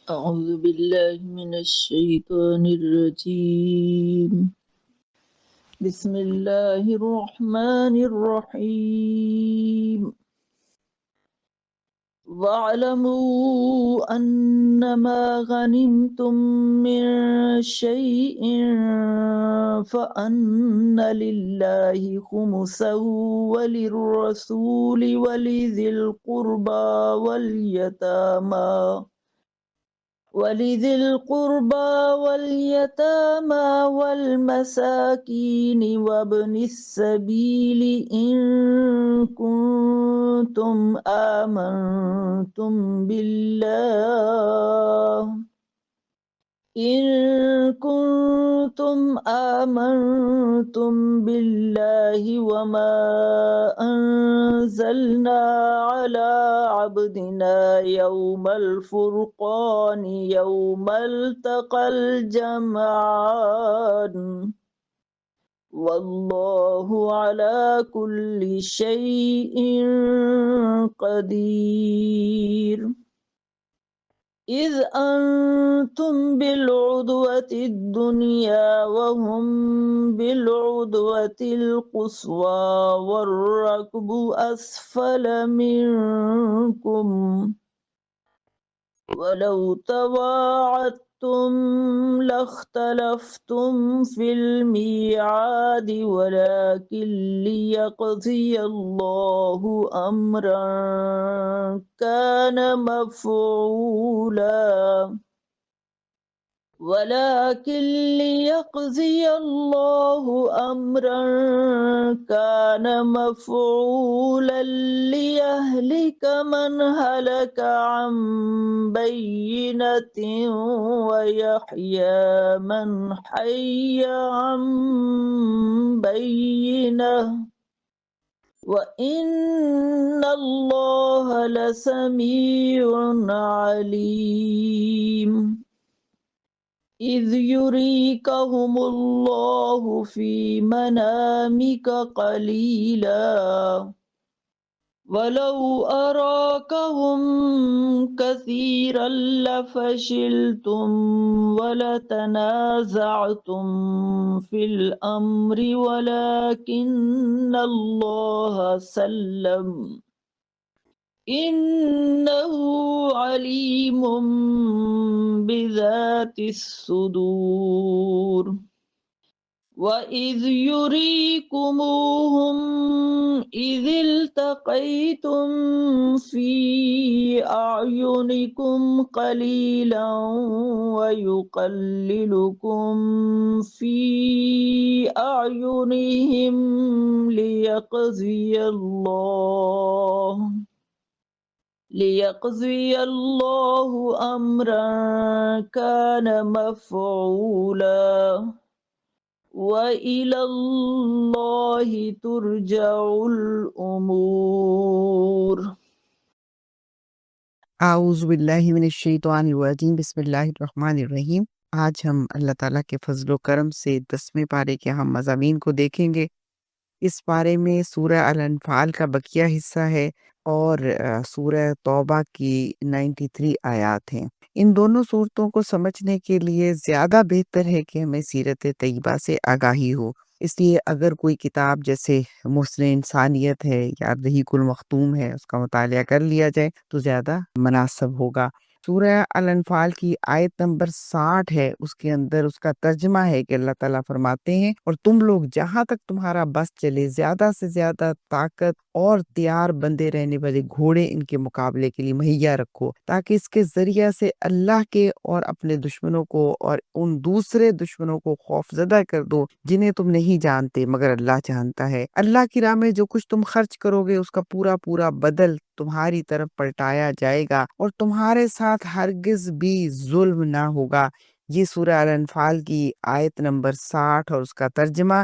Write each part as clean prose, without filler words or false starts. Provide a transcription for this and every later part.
أعوذ بالله من الشيطان الرجيم. بسم الله الرحمن الرحيم. واعلموا أنما غنمتم من شيء فأن لله خمسه وللرسول ولذي القربى واليتامى والمساكين وابن السبيل إن كنتم آمنتم بالله وما أنزلنا على عبدنا يوم الفرقان يوم التقى الجمعان والله على كل شيء قدير. إذ أنتم بالعدوة الدنيا وهم بالعدوة القصوى والركب أسفل منكم ولو تواعدتم لاختلفتم في الميعاد ولكن ليقضي الله أمرا كان مفعولا ليهلك من هلك عن بينة ويحيى من حي عن بينة وإن الله لسميع عليم. إذ يريكهم الله في منامك قليلا ولو أراكهم كثيرا لفشلتم ولتنازعتم في الأمر ولكن الله سلم إنه عليم بذات الصدور. وإذ يريكموهم إذ التقيتم في أعينكم قليلا ويقللكم في أعينهم ليقضي الله أمرا كان مفعولا وإلى الله ترجع الأمور. اعوذ باللہ من الشیطان الرجیم بسم اللہ الرحمن الرحیم۔ آج ہم اللہ تعالیٰ کے فضل و کرم سے 10ویں پارے کے ہم مضامین کو دیکھیں گے۔ اس پارے میں سورہ الانفال کا بقیہ حصہ ہے اور سورہ توبہ کی 93 آیات ہیں۔ ان دونوں صورتوں کو سمجھنے کے لیے زیادہ بہتر ہے کہ ہمیں سیرت طیبہ سے آگاہی ہو۔ اس لیے اگر کوئی کتاب جیسے محسن انسانیت ہے یا رحیق المختوم ہے اس کا مطالعہ کر لیا جائے تو زیادہ مناسب ہوگا۔ سورہ الانفال کی آیت نمبر 60 ہے، اس کے اندر اس کا ترجمہ ہے کہ اللہ تعالیٰ فرماتے ہیں اور تم لوگ جہاں تک تمہارا بس چلے زیادہ سے زیادہ طاقت اور تیار بندے رہنے والے گھوڑے ان کے مقابلے کے لیے مہیا رکھو تاکہ اس کے ذریعہ سے اللہ کے اور اپنے دشمنوں کو اور ان دوسرے دشمنوں کو خوف زدہ کر دو جنہیں تم نہیں جانتے مگر اللہ جانتا ہے۔ اللہ کی راہ میں جو کچھ تم خرچ کرو گے اس کا پورا پورا بدل تمہاری طرف پلٹایا جائے گا اور تمہارے ساتھ ہرگز بھی ظلم نہ ہوگا۔ یہ سورہ الانفال کی آیت نمبر 60 اور اس کا ترجمہ۔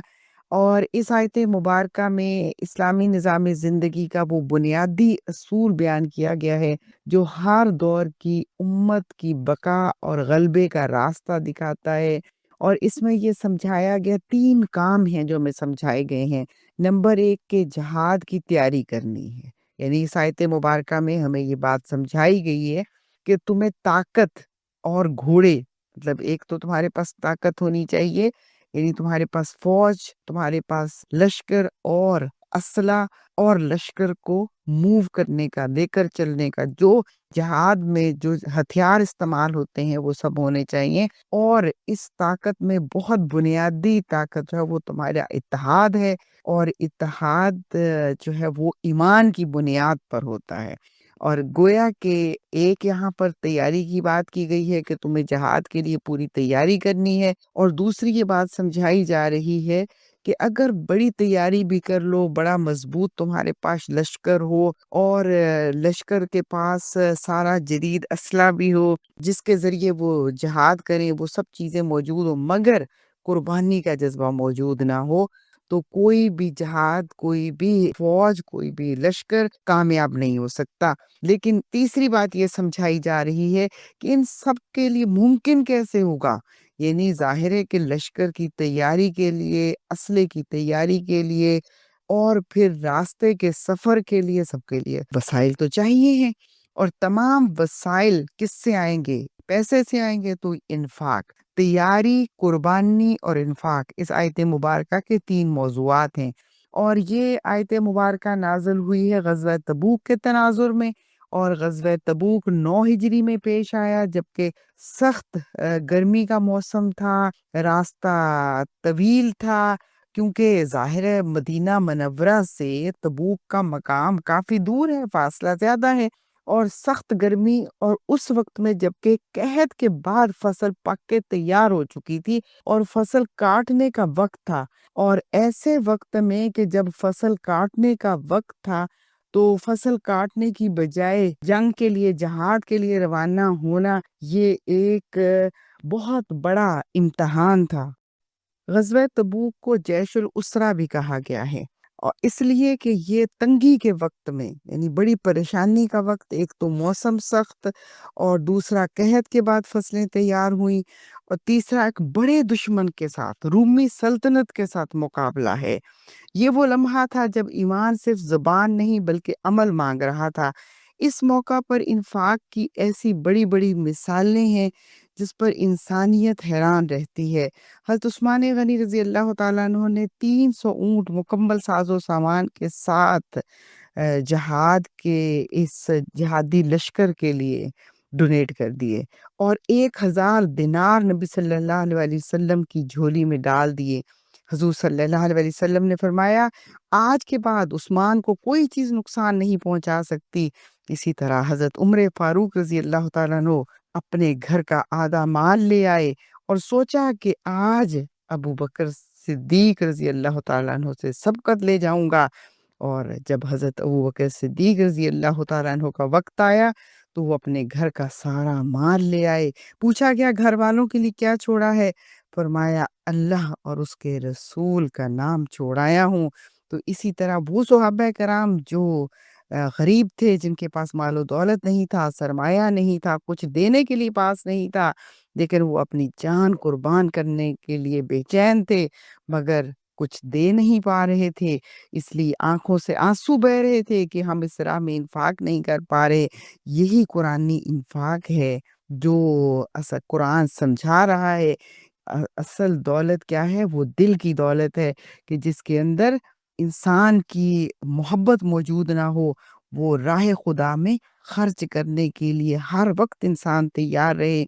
اور اس آیت مبارکہ میں اسلامی نظام زندگی کا وہ بنیادی اصول بیان کیا گیا ہے جو ہر دور کی امت کی بقا اور غلبے کا راستہ دکھاتا ہے۔ اور اس میں یہ سمجھایا گیا 3 کام ہیں جو ہمیں سمجھائے گئے ہیں۔ نمبر 1 کہ جہاد کی تیاری کرنی ہے، یعنی اس آیت مبارکہ میں ہمیں یہ بات سمجھائی گئی ہے کہ تمہیں طاقت اور گھوڑے، مطلب ایک تو تمہارے پاس طاقت ہونی چاہیے، یعنی تمہارے پاس فوج، تمہارے پاس لشکر اور اسلحہ، اور لشکر کو موو کرنے کا، لے کر چلنے کا، جو جہاد میں جو ہتھیار استعمال ہوتے ہیں وہ سب ہونے چاہیے۔ اور اس طاقت میں بہت بنیادی طاقت جو ہے وہ تمہارا اتحاد ہے، اور اتحاد جو ہے وہ ایمان کی بنیاد پر ہوتا ہے۔ اور گویا کہ ایک یہاں پر تیاری کی بات کی گئی ہے کہ تمہیں جہاد کے لیے پوری تیاری کرنی ہے، اور دوسری یہ بات سمجھائی جا رہی ہے کہ اگر بڑی تیاری بھی کر لو، بڑا مضبوط تمہارے پاس لشکر ہو، اور لشکر کے پاس سارا جدید اسلحہ بھی ہو جس کے ذریعے وہ جہاد کریں، وہ سب چیزیں موجود ہو، مگر قربانی کا جذبہ موجود نہ ہو، تو کوئی بھی جہاد، کوئی بھی فوج، کوئی بھی لشکر کامیاب نہیں ہو سکتا۔ لیکن تیسری بات یہ سمجھائی جا رہی ہے کہ ان سب کے لیے ممکن کیسے ہوگا، یعنی ظاہر ہے کہ لشکر کی تیاری کے لیے، اسلحے کی تیاری کے لیے، اور پھر راستے کے سفر کے لیے، سب کے لیے وسائل تو چاہیے ہیں، اور تمام وسائل کس سے آئیں گے؟ پیسے سے آئیں گے۔ تو انفاق، تیاری، قربانی اور انفاق اس آیت مبارکہ کے 3 موضوعات ہیں، اور یہ آیت مبارکہ نازل ہوئی ہے غزوہ تبوک کے تناظر میں، اور غزوہ تبوک 9 ہجری میں پیش آیا، جبکہ سخت گرمی کا موسم تھا، راستہ طویل تھا، کیونکہ ظاہر ہے مدینہ منورہ سے تبوک کا مقام کافی دور ہے، فاصلہ زیادہ ہے، اور سخت گرمی، اور اس وقت میں جبکہ قحط کے بعد فصل پک کے تیار ہو چکی تھی اور فصل کاٹنے کا وقت تھا، اور ایسے وقت میں کہ جب فصل کاٹنے کا وقت تھا تو فصل کاٹنے کی بجائے جنگ کے لیے، جہاد کے لیے روانہ ہونا، یہ ایک بہت بڑا امتحان تھا۔ غزوہ تبوک کو جیش الاسرا بھی کہا گیا ہے، اور اس لیے کہ یہ تنگی کے وقت میں، یعنی بڑی پریشانی کا وقت، ایک تو موسم سخت، اور دوسرا قحط کے بعد فصلیں تیار ہوئیں، اور تیسرا ایک بڑے دشمن کے ساتھ، رومی سلطنت کے ساتھ مقابلہ ہے۔ یہ وہ لمحہ تھا جب ایمان صرف زبان نہیں بلکہ عمل مانگ رہا تھا۔ اس موقع پر انفاق کی ایسی بڑی بڑی مثالیں ہیں جس پر انسانیت حیران رہتی ہے۔ حضرت عثمان غنی رضی اللہ تعالیٰ عنہ نے 300 اونٹ مکمل ساز و سامان کے ساتھ جہاد کے اس جہادی لشکر کے لیے ڈونیٹ کر دیے، اور 1000 دینار نبی صلی اللہ علیہ وسلم کی جھولی میں ڈال دیے۔ حضور صلی اللہ علیہ وسلم نے فرمایا، آج کے بعد عثمان کو کوئی چیز نقصان نہیں پہنچا سکتی۔ اسی طرح حضرت عمر فاروق رضی اللہ تعالیٰ عنہ اپنے گھر کا آدھا مال لے آئے، اور سوچا کہ آج ابو بکر صدیق رضی اللہ تعالیٰ عنہ سے سبقت لے جاؤں گا، اور جب حضرت ابو بکر صدیق رضی اللہ تعالیٰ عنہ کا وقت آیا تو وہ اپنے گھر کا سارا مال لے آئے۔ پوچھا گیا گھر والوں کے لیے کیا چھوڑا ہے؟ فرمایا اللہ اور اس کے رسول کا نام چھوڑایا ہوں۔ تو اسی طرح وہ صحابہ کرام جو غریب تھے، جن کے پاس مال و دولت نہیں تھا، سرمایہ نہیں تھا، کچھ دینے کے لیے پاس نہیں تھا، لیکن وہ اپنی جان قربان کرنے کے لیے بے چین تھے، مگر کچھ دے نہیں پا رہے تھے، اس لیے آنکھوں سے آنسو بہ رہے تھے کہ ہم اس راہ میں انفاق نہیں کر پا رہے۔ یہی قرآنی انفاق ہے جو اصل قرآن سمجھا رہا ہے۔ اصل دولت کیا ہے؟ وہ دل کی دولت ہے، کہ جس کے اندر انسان کی محبت موجود نہ ہو، وہ راہ خدا میں خرچ کرنے کے لیے ہر وقت انسان تیار رہے۔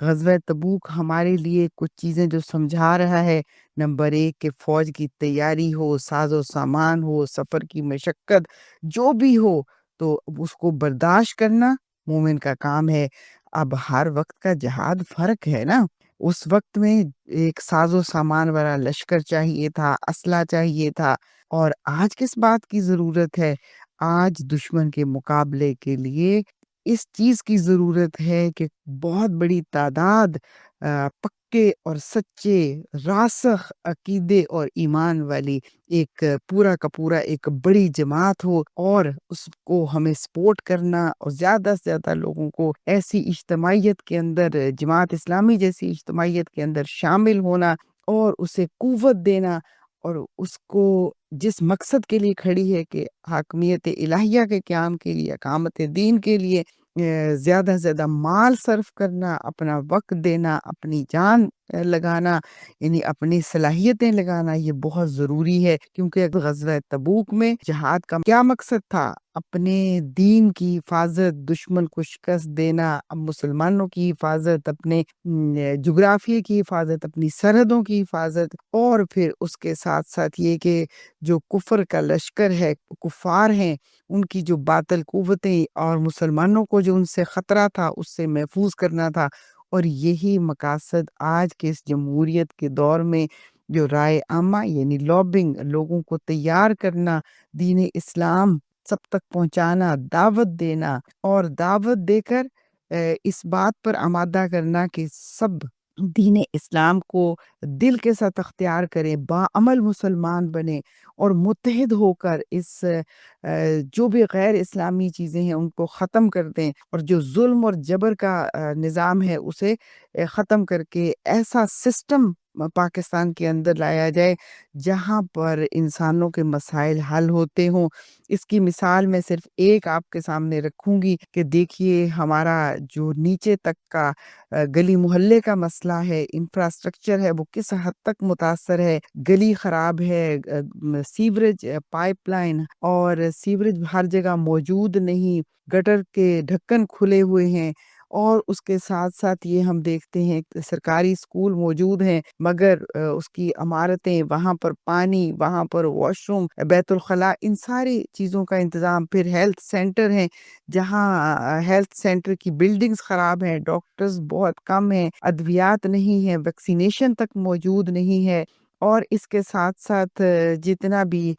غزوہ تبوک ہمارے لیے کچھ چیزیں جو سمجھا رہا ہے، نمبر 1 کہ فوج کی تیاری ہو، ساز و سامان ہو، سفر کی مشقت جو بھی ہو، تو اس کو برداشت کرنا مومن کا کام ہے۔ اب ہر وقت کا جہاد فرق ہے نا، اس وقت میں ایک ساز و سامان والا لشکر چاہیے تھا، اسلحہ چاہیے تھا، اور آج کس بات کی ضرورت ہے؟ آج دشمن کے مقابلے کے لیے اس چیز کی ضرورت ہے کہ بہت بڑی تعداد پکے اور سچے راسخ عقیدے اور ایمان والی ایک پورا کا پورا ایک بڑی جماعت ہو، اور اس کو ہمیں سپورٹ کرنا، اور زیادہ سے زیادہ لوگوں کو ایسی اجتماعیت کے اندر، جماعت اسلامی جیسی اجتماعیت کے اندر شامل ہونا، اور اسے قوت دینا، اور اس کو جس مقصد کے لیے کھڑی ہے کہ حاکمیت الہیہ کے قیام کے لیے، اقامت دین کے لیے، زیادہ سے زیادہ مال صرف کرنا، اپنا وقت دینا، اپنی جان لگانا، یعنی اپنی صلاحیتیں لگانا، یہ بہت ضروری ہے، کیونکہ غزوہ تبوک میں جہاد کا کیا مقصد تھا؟ اپنے دین کی حفاظت، دشمن کو شکست دینا، اب مسلمانوں کی حفاظت، اپنے جغرافیے کی حفاظت، اپنی سرحدوں کی حفاظت، اور پھر اس کے ساتھ ساتھ یہ کہ جو کفر کا لشکر ہے، کفار ہیں، ان کی جو باطل قوتیں اور مسلمانوں کو جو ان سے خطرہ تھا اس سے محفوظ کرنا تھا۔ اور یہی مقاصد آج کے اس جمہوریت کے دور میں جو رائے عامہ یعنی لابنگ، لوگوں کو تیار کرنا، دین اسلام سب تک پہنچانا، دعوت دینا، اور دعوت دے کر اس بات پر آمادہ کرنا کہ سب دین اسلام کو دل کے ساتھ اختیار کریں، باعمل مسلمان بنے، اور متحد ہو کر اس جو بھی غیر اسلامی چیزیں ہیں ان کو ختم کر دیں، اور جو ظلم اور جبر کا نظام ہے اسے ختم کر کے ایسا سسٹم پاکستان کے اندر لایا جائے جہاں پر انسانوں کے مسائل حل ہوتے ہوں۔ اس کی مثال میں صرف ایک آپ کے سامنے رکھوں گی کہ دیکھیے ہمارا جو نیچے تک کا گلی محلے کا مسئلہ ہے، انفراسٹرکچر ہے، وہ کس حد تک متاثر ہے۔ گلی خراب ہے، سیوریج پائپ لائن اور سیوریج ہر جگہ موجود نہیں، گٹر کے ڈھکن کھلے ہوئے ہیں، اور اس کے ساتھ ساتھ یہ ہم دیکھتے ہیں کہ سرکاری اسکول موجود ہیں مگر اس کی عمارتیں، وہاں پر پانی، وہاں پر واش روم، بیت الخلاء، ان ساری چیزوں کا انتظام، پھر ہیلتھ سینٹر ہیں جہاں ہیلتھ سینٹر کی بلڈنگز خراب ہیں، ڈاکٹرز بہت کم ہیں، ادویات نہیں ہیں، ویکسینیشن تک موجود نہیں ہے، اور اس کے ساتھ ساتھ جتنا بھی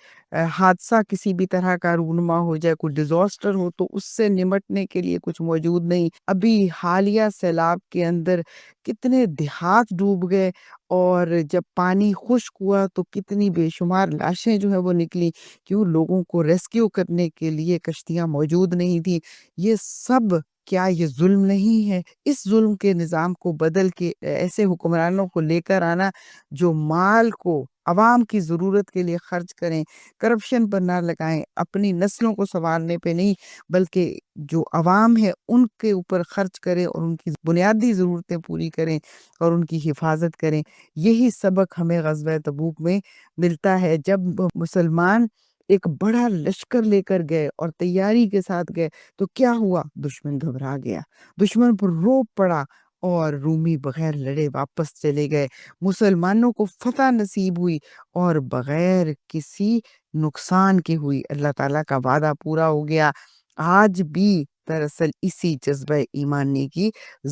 حادثہ کسی بھی طرح کا رونما ہو جائے، کوئی ڈیزاسٹر ہو تو اس سے نمٹنے کے لیے کچھ موجود نہیں۔ ابھی حالیہ سیلاب کے اندر کتنے دیہات ڈوب گئے، اور جب پانی خشک ہوا تو کتنی بے شمار لاشیں جو ہے وہ نکلی، کیوں؟ لوگوں کو ریسکیو کرنے کے لیے کشتیاں موجود نہیں تھی۔ یہ سب کیا یہ ظلم نہیں ہے؟ اس ظلم کے نظام کو بدل کے ایسے حکمرانوں کو لے کر آنا جو مال کو عوام کی ضرورت کے لیے خرچ کریں، کرپشن پر نہ لگائیں، اپنی نسلوں کو سنوارنے پہ نہیں بلکہ جو عوام ہے ان کے اوپر خرچ کریں اور ان کی بنیادی ضرورتیں پوری کریں اور ان کی حفاظت کریں۔ یہی سبق ہمیں غزوہ تبوک میں ملتا ہے۔ جب مسلمان ایک بڑا لشکر لے کر گئے اور تیاری کے ساتھ گئے تو کیا ہوا؟ دشمن گھبرا گیا، دشمن پر روب پڑا، اور رومی بغیر لڑے واپس چلے گئے۔ مسلمانوں کو فتح نصیب ہوئی اور بغیر کسی نقصان کے ہوئی۔ اللہ تعالیٰ کا وعدہ پورا ہو گیا۔ آج بھی دراصل اسی جذبہ ایمانی کی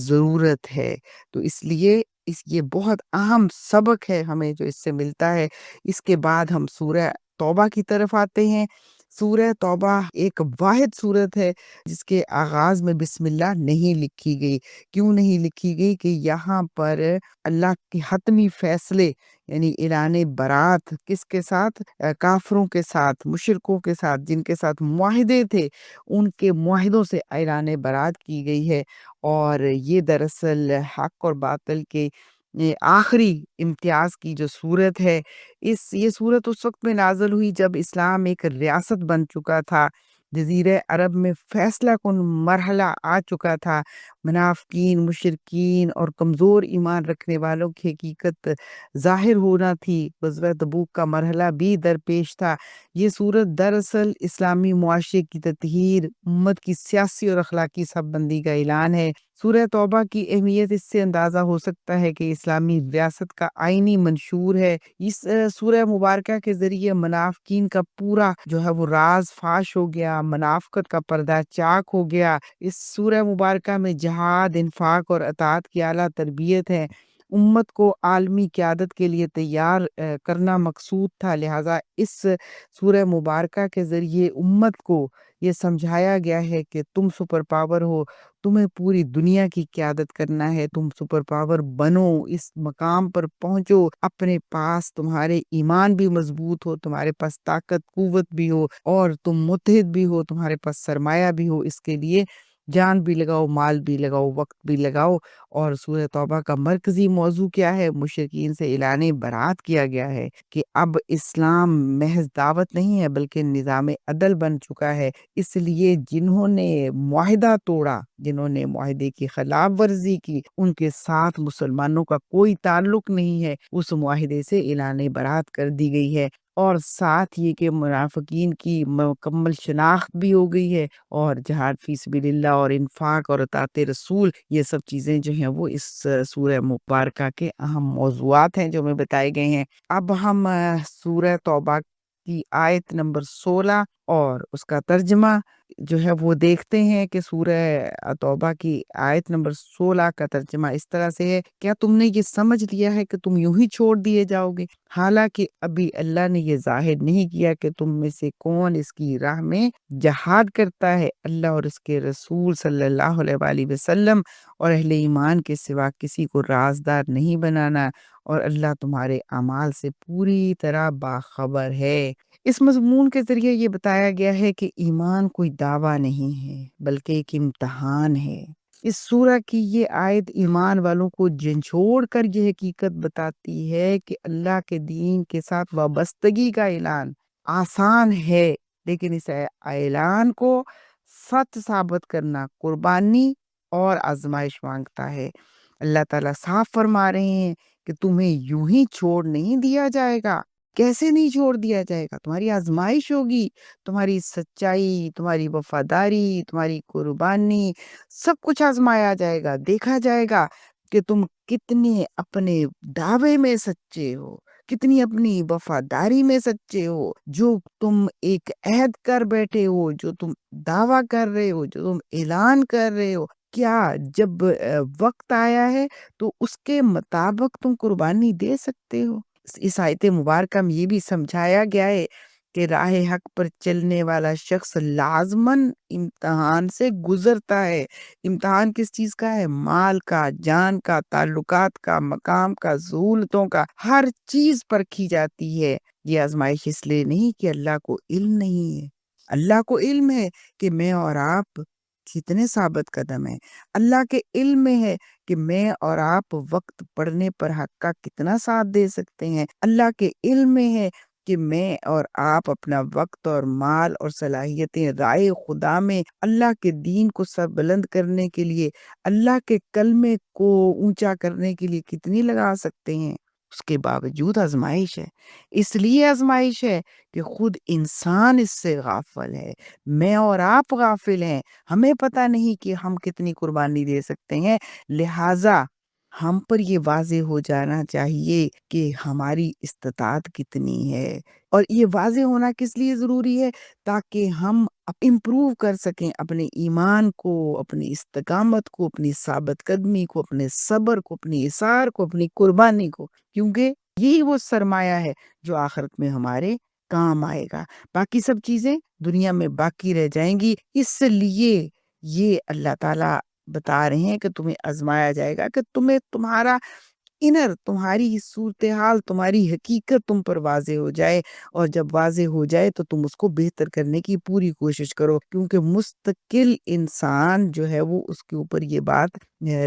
ضرورت ہے، تو اس لیے یہ بہت اہم سبق ہے ہمیں جو اس سے ملتا ہے۔ اس کے بعد ہم سورہ توبہ کی طرف آتے ہیں۔ سورہ توبہ ایک واحد سورت ہے جس کے آغاز میں بسم اللہ نہیں لکھی گئی۔ کیوں نہیں لکھی گئی؟ کہ یہاں پر اللہ کے حتمی فیصلے یعنی اعلان برات کس کے ساتھ؟ کافروں کے ساتھ، مشرکوں کے ساتھ، جن کے ساتھ معاہدے تھے، ان کے معاہدوں سے اعلان برات کی گئی ہے، اور یہ دراصل حق اور باطل کے یہ آخری امتیاز کی جو صورت ہے۔ یہ صورت اس وقت میں نازل ہوئی جب اسلام ایک ریاست بن چکا تھا، جزیرہ عرب میں فیصلہ کن مرحلہ آ چکا تھا، منافقین، مشرکین اور کمزور ایمان رکھنے والوں کی حقیقت ظاہر ہونا تھی، غزوہ تبوک کا مرحلہ بھی درپیش تھا۔ یہ صورت دراصل اسلامی معاشرے کی تطہیر، امت کی سیاسی اور اخلاقی صف بندی کا اعلان ہے۔ سورہ توبہ کی اہمیت اس سے اندازہ ہو سکتا ہے کہ اسلامی ریاست کا آئینی منشور ہے۔ اس سورہ مبارکہ کے ذریعے منافقین کا پورا جو ہے وہ راز فاش ہو گیا، منافقت کا پردہ چاک ہو گیا۔ اس سورہ مبارکہ میں جہاد، انفاق اور اطاعت کی اعلیٰ تربیت ہے۔ امت کو عالمی قیادت کے لیے تیار کرنا مقصود تھا، لہٰذا اس سورہ مبارکہ کے ذریعے امت کو یہ سمجھایا گیا ہے کہ تم سپر پاور ہو، تمہیں پوری دنیا کی قیادت کرنا ہے، تم سپر پاور بنو، اس مقام پر پہنچو، اپنے پاس تمہارے ایمان بھی مضبوط ہو، تمہارے پاس طاقت قوت بھی ہو، اور تم متحد بھی ہو، تمہارے پاس سرمایہ بھی ہو۔ اس کے لیے جان بھی لگاؤ، مال بھی لگاؤ، وقت بھی لگاؤ۔ اور سورہ توبہ کا مرکزی موضوع کیا ہے؟ مشرکین سے اعلان برات کیا گیا ہے کہ اب اسلام محض دعوت نہیں ہے بلکہ نظام عدل بن چکا ہے۔ اس لیے جنہوں نے معاہدہ توڑا، جنہوں نے معاہدے کی خلاف ورزی کی، ان کے ساتھ مسلمانوں کا کوئی تعلق نہیں ہے۔ اس معاہدے سے اعلان برات کر دی گئی ہے، اور ساتھ یہ کہ منافقین کی مکمل شناخت بھی ہو گئی ہے، اور جہاد فی سبیل اللہ اور انفاق اور اطاعت رسول، یہ سب چیزیں جو ہیں وہ اس سورہ مبارکہ کے اہم موضوعات ہیں جو ہمیں بتائے گئے ہیں۔ اب ہم سورہ توبہ کی آیت نمبر 16 اور اس کا ترجمہ جو ہے وہ دیکھتے ہیں کہ سورہ توبہ کی آیت نمبر 16 کا ترجمہ اس طرح سے ہے: کیا تم نے یہ سمجھ لیا ہے کہ تم یوں ہی چھوڑ دیے جاؤ گے؟ حالانکہ ابھی اللہ نے یہ ظاہر نہیں کیا کہ تم میں سے کون اس کی راہ میں جہاد کرتا ہے۔ اللہ اور اس کے رسول صلی اللہ علیہ وآلہ وسلم اور اہل ایمان کے سوا کسی کو رازدار نہیں بنانا، اور اللہ تمہارے اعمال سے پوری طرح باخبر ہے۔ اس مضمون کے ذریعے یہ بتایا گیا ہے کہ ایمان کوئی دعویٰ نہیں ہے بلکہ ایک امتحان ہے۔ اس سورہ کی یہ آیت ایمان والوں کو جھنجھوڑ کر یہ حقیقت بتاتی ہے کہ اللہ کے دین کے ساتھ وابستگی کا اعلان آسان ہے، لیکن اس اعلان کو سچ ثابت کرنا قربانی اور آزمائش مانگتا ہے۔ اللہ تعالیٰ صاف فرما رہے ہیں کہ تمہیں یوں ہی چھوڑ نہیں دیا جائے گا۔ کیسے نہیں چھوڑ دیا جائے گا؟ تمہاری آزمائش ہوگی، تمہاری سچائی، تمہاری وفاداری، تمہاری قربانی، سب کچھ آزمایا جائے گا، دیکھا جائے گا کہ تم کتنے اپنے دعوے میں سچے ہو، کتنی اپنی وفاداری میں سچے ہو۔ جو تم ایک عہد کر بیٹھے ہو، جو تم دعویٰ کر رہے ہو، جو تم اعلان کر رہے ہو، کیا جب وقت آیا ہے تو اس کے مطابق تم قربانی دے سکتے ہو؟ اس آیت مبارکہ میں یہ بھی سمجھایا گیا ہے کہ راہ حق پر چلنے والا شخص لازماً امتحان سے گزرتا ہے۔ امتحان کس چیز کا ہے؟ مال کا، جان کا، تعلقات کا، مقام کا، سہولتوں کا، ہر چیز پرکھی جاتی ہے۔ یہ آزمائش اس لیے نہیں کہ اللہ کو علم نہیں ہے۔ اللہ کو علم ہے کہ میں اور آپ کتنے ثابت قدم ہیں۔ اللہ کے علم میں ہے کہ میں اور آپ وقت پڑنے پر حق کا کتنا ساتھ دے سکتے ہیں۔ اللہ کے علم میں ہے کہ میں اور آپ اپنا وقت اور مال اور صلاحیتیں رائے خدا میں اللہ کے دین کو سر بلند کرنے کے لیے، اللہ کے کلمے کو اونچا کرنے کے لیے کتنی لگا سکتے ہیں۔ اس کے باوجود آزمائش ہے، اس لیے آزمائش ہے کہ خود انسان اس سے غافل ہے، میں اور آپ غافل ہیں، ہمیں پتہ نہیں کہ ہم کتنی قربانی دے سکتے ہیں۔ لہٰذا ہم پر یہ واضح ہو جانا چاہیے کہ ہماری استطاعت کتنی ہے، اور یہ واضح ہونا کس لیے ضروری ہے؟ تاکہ ہم امپروو کر سکیں اپنے ایمان کو، اپنی استقامت کو، اپنی ثابت قدمی کو، اپنے صبر کو، اپنی اصرار کو، اپنی قربانی کو، کیونکہ یہی وہ سرمایہ ہے جو آخرت میں ہمارے کام آئے گا۔ باقی سب چیزیں دنیا میں باقی رہ جائیں گی۔ اس لیے یہ اللہ تعالیٰ بتا رہے ہیں کہ تمہیں آزمایا جائے گا، کہ تمہیں تمہارا تمہاری صورتحال، تمہاری حقیقت تم پر واضح ہو جائے، اور جب واضح ہو جائے تو تم اس کو بہتر کرنے کی پوری کوشش کرو، کیونکہ مستقل انسان جو ہے وہ اس کے اوپر یہ بات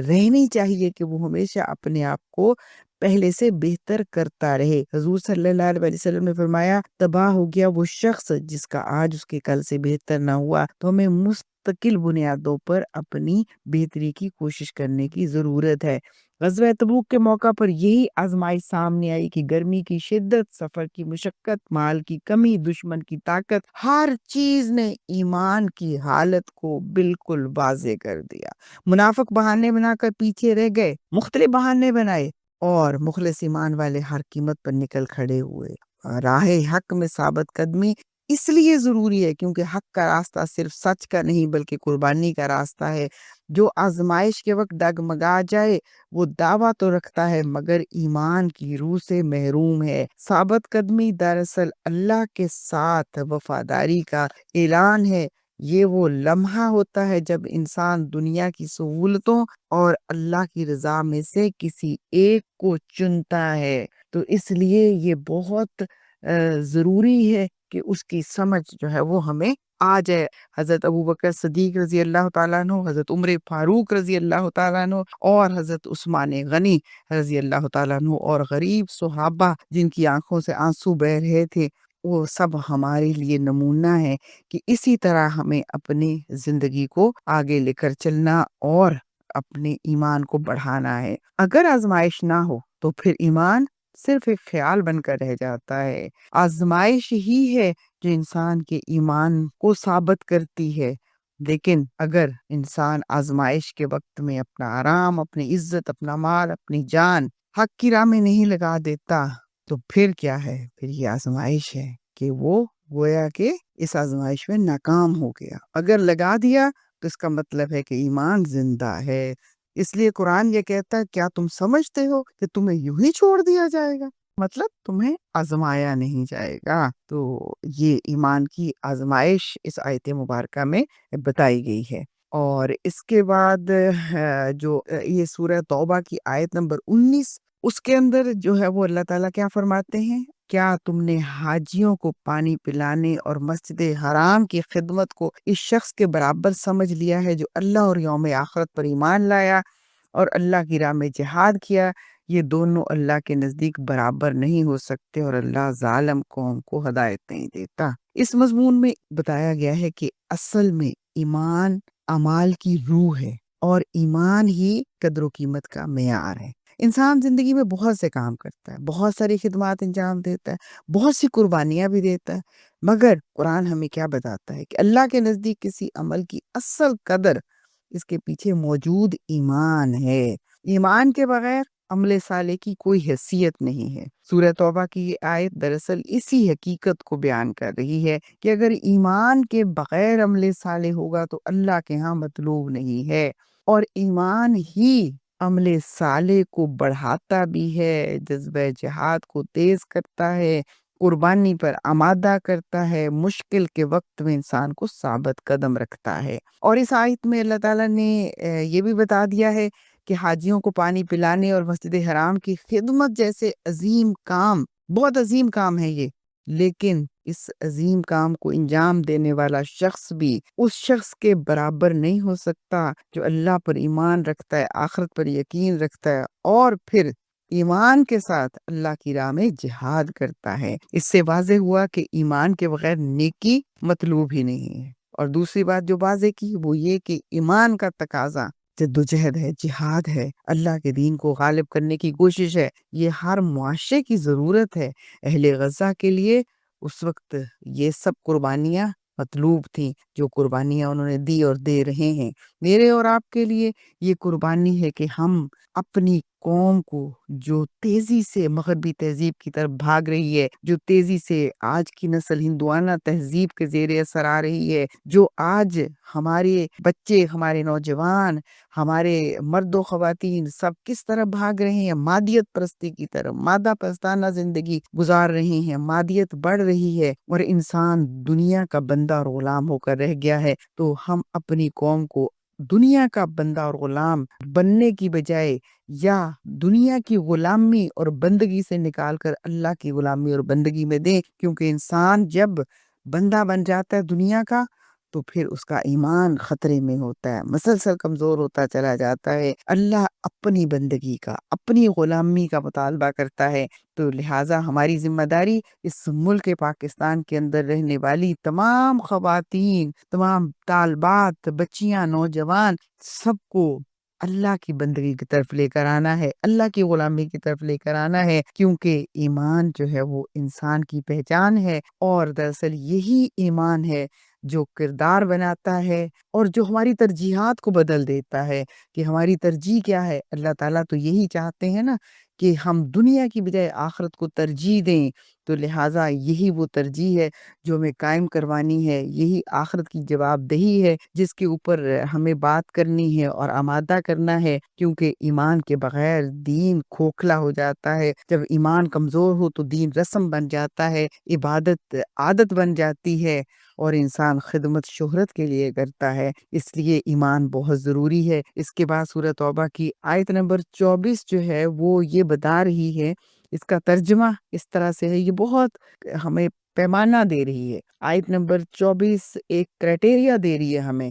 رہنی چاہیے کہ وہ ہمیشہ اپنے آپ کو پہلے سے بہتر کرتا رہے۔ حضور صلی اللہ علیہ وسلم نے فرمایا، تباہ ہو گیا وہ شخص جس کا آج اس کے کل سے بہتر نہ ہوا۔ تو ہمیں مستقل بنیادوں پر اپنی بہتری کی کوشش کرنے کی ضرورت ہے۔ غزوہ تبوک کے موقع پر یہی آزمائش سامنے آئی کہ گرمی کی شدت، سفر کی مشقت، مال کی کمی، دشمن کی طاقت، ہر چیز نے ایمان کی حالت کو بالکل واضح کر دیا۔ منافق بہانے بنا کر پیچھے رہ گئے، مختلف بہانے بنائے، اور مخلص ایمان والے ہر قیمت پر نکل کھڑے ہوئے۔ راہ حق میں ثابت قدمی اس لیے ضروری ہے کیونکہ حق کا راستہ صرف سچ کا نہیں بلکہ قربانی کا راستہ ہے۔ جو آزمائش کے وقت ڈگمگا جائے وہ دعویٰ تو رکھتا ہے مگر ایمان کی روح سے محروم ہے۔ ثابت قدمی دراصل اللہ کے ساتھ وفاداری کا اعلان ہے۔ یہ وہ لمحہ ہوتا ہے جب انسان دنیا کی سہولتوں اور اللہ کی رضا میں سے کسی ایک کو چنتا ہے۔ تو اس لیے یہ بہت ضروری ہے کہ اس کی سمجھ جو ہے وہ ہمیں آ جائے۔ حضرت ابوبکر صدیق رضی اللہ تعالیٰ عنہ، حضرت عمر فاروق رضی اللہ تعالیٰ عنہ اور حضرت عثمان غنی رضی اللہ تعالیٰ عنہ اور غریب صحابہ جن کی آنکھوں سے آنسو بہہ رہے تھے، وہ سب ہمارے لیے نمونہ ہے کہ اسی طرح ہمیں اپنی زندگی کو آگے لے کر چلنا اور اپنے ایمان کو بڑھانا ہے۔ اگر آزمائش نہ ہو تو پھر ایمان صرف ایک خیال بن کر رہ جاتا ہے۔ آزمائش ہی ہے جو انسان کے ایمان کو ثابت کرتی ہے، لیکن اگر انسان آزمائش کے وقت میں اپنا آرام، اپنی عزت، اپنا مال، اپنی جان حق کی راہ میں نہیں لگا دیتا تو پھر کیا ہے؟ پھر یہ آزمائش ہے کہ وہ گویا کہ اس آزمائش میں ناکام ہو گیا۔ اگر لگا دیا تو اس کا مطلب ہے کہ ایمان زندہ ہے۔ اس لیے قرآن یہ کہتا ہے، کیا تم سمجھتے ہو کہ تمہیں یوں ہی چھوڑ دیا جائے گا؟ مطلب تمہیں آزمایا نہیں جائے گا۔ تو یہ ایمان کی آزمائش اس آیت مبارکہ میں بتائی گئی ہے۔ اور اس کے بعد جو یہ سورہ توبہ کی آیت نمبر 19، اس کے اندر جو ہے وہ اللہ تعالیٰ کیا فرماتے ہیں؟ کیا تم نے حاجیوں کو پانی پلانے اور مسجد حرام کی خدمت کو اس شخص کے برابر سمجھ لیا ہے جو اللہ اور یوم آخرت پر ایمان لایا اور اللہ کی راہ میں جہاد کیا؟ یہ دونوں اللہ کے نزدیک برابر نہیں ہو سکتے اور اللہ ظالم قوم کو ہدایت نہیں دیتا۔ اس مضمون میں بتایا گیا ہے کہ اصل میں ایمان اعمال کی روح ہے اور ایمان ہی قدر و قیمت کا معیار ہے۔ انسان زندگی میں بہت سے کام کرتا ہے، بہت ساری خدمات انجام دیتا ہے، بہت سی قربانیاں بھی دیتا ہے، مگر قرآن ہمیں کیا بتاتا ہے کہ اللہ کے نزدیک کسی عمل کی اصل قدر اس کے پیچھے موجود ایمان ہے۔ ایمان کے بغیر عمل صالح کی کوئی حیثیت نہیں ہے۔ سورہ توبہ کی یہ آیت دراصل اسی حقیقت کو بیان کر رہی ہے کہ اگر ایمان کے بغیر عمل صالح ہوگا تو اللہ کے ہاں مطلوب نہیں ہے، اور ایمان ہی عمل صالح کو بڑھاتا بھی ہے، جذبہ جہاد کو تیز کرتا ہے، قربانی پر آمادہ کرتا ہے، مشکل کے وقت میں انسان کو ثابت قدم رکھتا ہے۔ اور اس آیت میں اللہ تعالیٰ نے یہ بھی بتا دیا ہے کہ حاجیوں کو پانی پلانے اور مسجد حرام کی خدمت جیسے عظیم کام، بہت عظیم کام ہے یہ، لیکن اس عظیم کام کو انجام دینے والا شخص بھی اس شخص کے برابر نہیں ہو سکتا جو اللہ پر ایمان رکھتا ہے، آخرت پر یقین رکھتا ہے اور پھر ایمان کے ساتھ اللہ کی راہ میں جہاد کرتا ہے۔ اس سے واضح ہوا کہ ایمان کے بغیر نیکی مطلوب ہی نہیں ہے۔ اور دوسری بات جو واضح کی وہ یہ کہ ایمان کا تقاضا جدوجہد ہے، جہاد ہے، اللہ کے دین کو غالب کرنے کی کوشش ہے۔ یہ ہر معاشرے کی ضرورت ہے۔ اہل غزہ کے لیے اس وقت یہ سب قربانیاں مطلوب تھیں، جو قربانیاں انہوں نے دی اور دے رہے ہیں۔ میرے اور آپ کے لیے یہ قربانی ہے کہ ہم اپنی قوم کو جو تیزی سے مغربی تہذیب کی طرف بھاگ رہی ہے، جو تیزی سے آج کی نسل ہندوانہ تہذیب کے زیر اثر آ رہی ہے، جو آج ہمارے بچے، ہمارے نوجوان، ہمارے مرد و خواتین سب کس طرح بھاگ رہے ہیں؟ مادیت پرستی کی طرف، مادہ پرستانہ زندگی گزار رہے ہیں، مادیت بڑھ رہی ہے اور انسان دنیا کا بندہ اور غلام ہو کر رہ گیا ہے۔ تو ہم اپنی قوم کو دنیا کا بندہ اور غلام بننے کی بجائے یا دنیا کی غلامی اور بندگی سے نکال کر اللہ کی غلامی اور بندگی میں دیں، کیونکہ انسان جب بندہ بن جاتا ہے دنیا کا تو پھر اس کا ایمان خطرے میں ہوتا ہے، مسلسل کمزور ہوتا چلا جاتا ہے۔ اللہ اپنی بندگی کا، اپنی غلامی کا مطالبہ کرتا ہے۔ تو لہٰذا ہماری ذمہ داری اس ملک پاکستان کے اندر رہنے والی تمام خواتین، تمام طالبات، بچیاں، نوجوان سب کو اللہ کی بندگی کی طرف لے کر آنا ہے، اللہ کی غلامی کی طرف لے کر آنا ہے، کیونکہ ایمان جو ہے وہ انسان کی پہچان ہے اور دراصل یہی ایمان ہے جو کردار بناتا ہے اور جو ہماری ترجیحات کو بدل دیتا ہے کہ ہماری ترجیح کیا ہے۔ اللہ تعالیٰ تو یہی چاہتے ہیں نا کہ ہم دنیا کی بجائے آخرت کو ترجیح دیں، تو لہٰذا یہی وہ ترجیح ہے جو ہمیں قائم کروانی ہے، یہی آخرت کی جواب دہی ہے جس کے اوپر ہمیں بات کرنی ہے اور آمادہ کرنا ہے، کیونکہ ایمان کے بغیر دین کھوکھلا ہو جاتا ہے۔ جب ایمان کمزور ہو تو دین رسم بن جاتا ہے، عبادت عادت بن جاتی ہے اور انسان خدمت شہرت کے لیے کرتا ہے۔ اس لیے ایمان بہت ضروری ہے۔ اس کے بعد سورہ توبہ کی آیت نمبر 24 جو ہے وہ یہ بتا رہی ہے اس کا ترجمہ اس طرح سے ہے، یہ بہت ہمیں پیمانہ دے رہی ہے۔ آیت نمبر 24 ایک کرائٹیریا دے رہی ہے ہمیں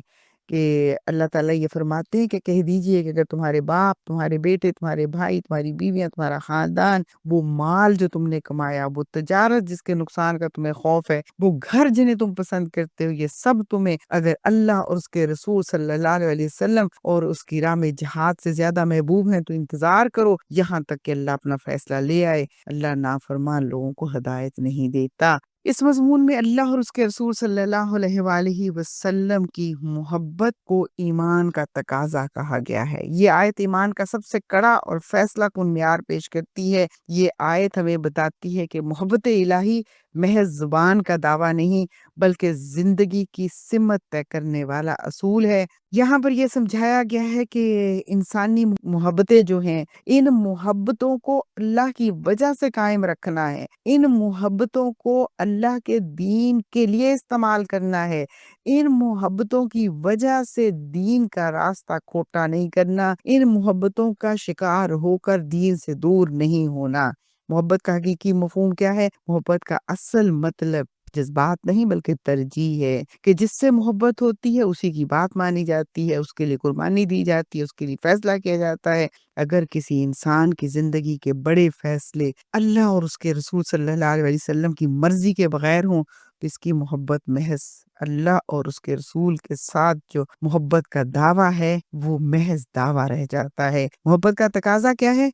کہ اللہ تعالیٰ یہ فرماتے ہیں کہ کہہ دیجئے کہ اگر تمہارے باپ، تمہارے بیٹے، تمہارے بھائی، تمہاری بیویاں، تمہارا خاندان، وہ مال جو تم نے کمایا، وہ تجارت جس کے نقصان کا تمہیں خوف ہے، وہ گھر جنہیں تم پسند کرتے ہو، یہ سب تمہیں اگر اللہ اور اس کے رسول صلی اللہ علیہ وسلم اور اس کی راہ میں جہاد سے زیادہ محبوب ہیں تو انتظار کرو یہاں تک کہ اللہ اپنا فیصلہ لے آئے۔ اللہ نافرمان لوگوں کو ہدایت نہیں دیتا۔ اس مضمون میں اللہ اور اس کے رسول صلی اللہ علیہ وآلہ وسلم کی محبت کو ایمان کا تقاضا کہا گیا ہے۔ یہ آیت ایمان کا سب سے کڑا اور فیصلہ کن معیار پیش کرتی ہے۔ یہ آیت ہمیں بتاتی ہے کہ محبت الہی محض زبان کا دعویٰ نہیں بلکہ زندگی کی سمت طے کرنے والا اصول ہے۔ یہاں پر یہ سمجھایا گیا ہے کہ انسانی محبتیں جو ہیں، ان محبتوں کو اللہ کی وجہ سے قائم رکھنا ہے، ان محبتوں کو اللہ کے دین کے لیے استعمال کرنا ہے، ان محبتوں کی وجہ سے دین کا راستہ کھوٹا نہیں کرنا، ان محبتوں کا شکار ہو کر دین سے دور نہیں ہونا۔ محبت کا حقیقی مفہوم کیا ہے؟ محبت کا اصل مطلب جذبات نہیں بلکہ ترجیح ہے، کہ جس سے محبت ہوتی ہے اسی کی بات مانی جاتی ہے، اس کے لیے قربانی دی جاتی ہے، اس کے لیے فیصلہ کیا جاتا ہے۔ اگر کسی انسان کی زندگی کے بڑے فیصلے اللہ اور اس کے رسول صلی اللہ علیہ وسلم کی مرضی کے بغیر ہوں تو اس کی محبت محض اللہ اور اس کے رسول کے ساتھ جو محبت کا دعویٰ ہے وہ محض دعویٰ رہ جاتا ہے۔ محبت کا تقاضا کیا ہے؟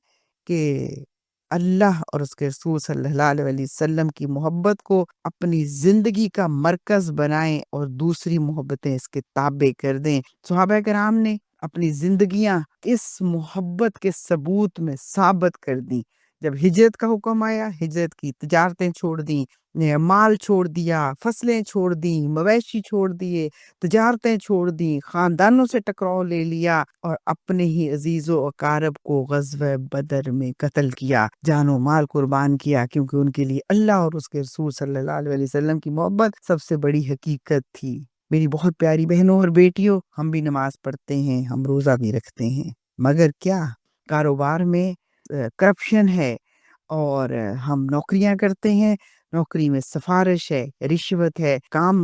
کہ اللہ اور اس کے رسول صلی اللہ علیہ وسلم کی محبت کو اپنی زندگی کا مرکز بنائیں اور دوسری محبتیں اس کے تابع کر دیں۔ صحابہ کرام نے اپنی زندگیاں اس محبت کے ثبوت میں ثابت کر دیں۔ جب ہجرت کا حکم آیا، ہجرت کی تجارتیں چھوڑ دیں، مال چھوڑ دیا، فصلیں چھوڑ دیں، مویشی چھوڑ دیے، تجارتیں چھوڑ دیں، خاندانوں سے ٹکراؤ لے لیا اور اپنے ہی عزیز و اقارب کو غزوہ بدر میں قتل کیا، جان و مال قربان کیا، کیونکہ ان کے لیے اللہ اور اس کے رسول صلی اللہ علیہ وسلم کی محبت سب سے بڑی حقیقت تھی۔ میری بہت پیاری بہنوں اور بیٹیوں، ہم بھی نماز پڑھتے ہیں، ہم روزہ بھی رکھتے ہیں، مگر کیا کاروبار میں کرپشن ہے، اور ہم نوکریاں کرتے ہیں، نوکری میں سفارش ہے، رشوت ہے، کام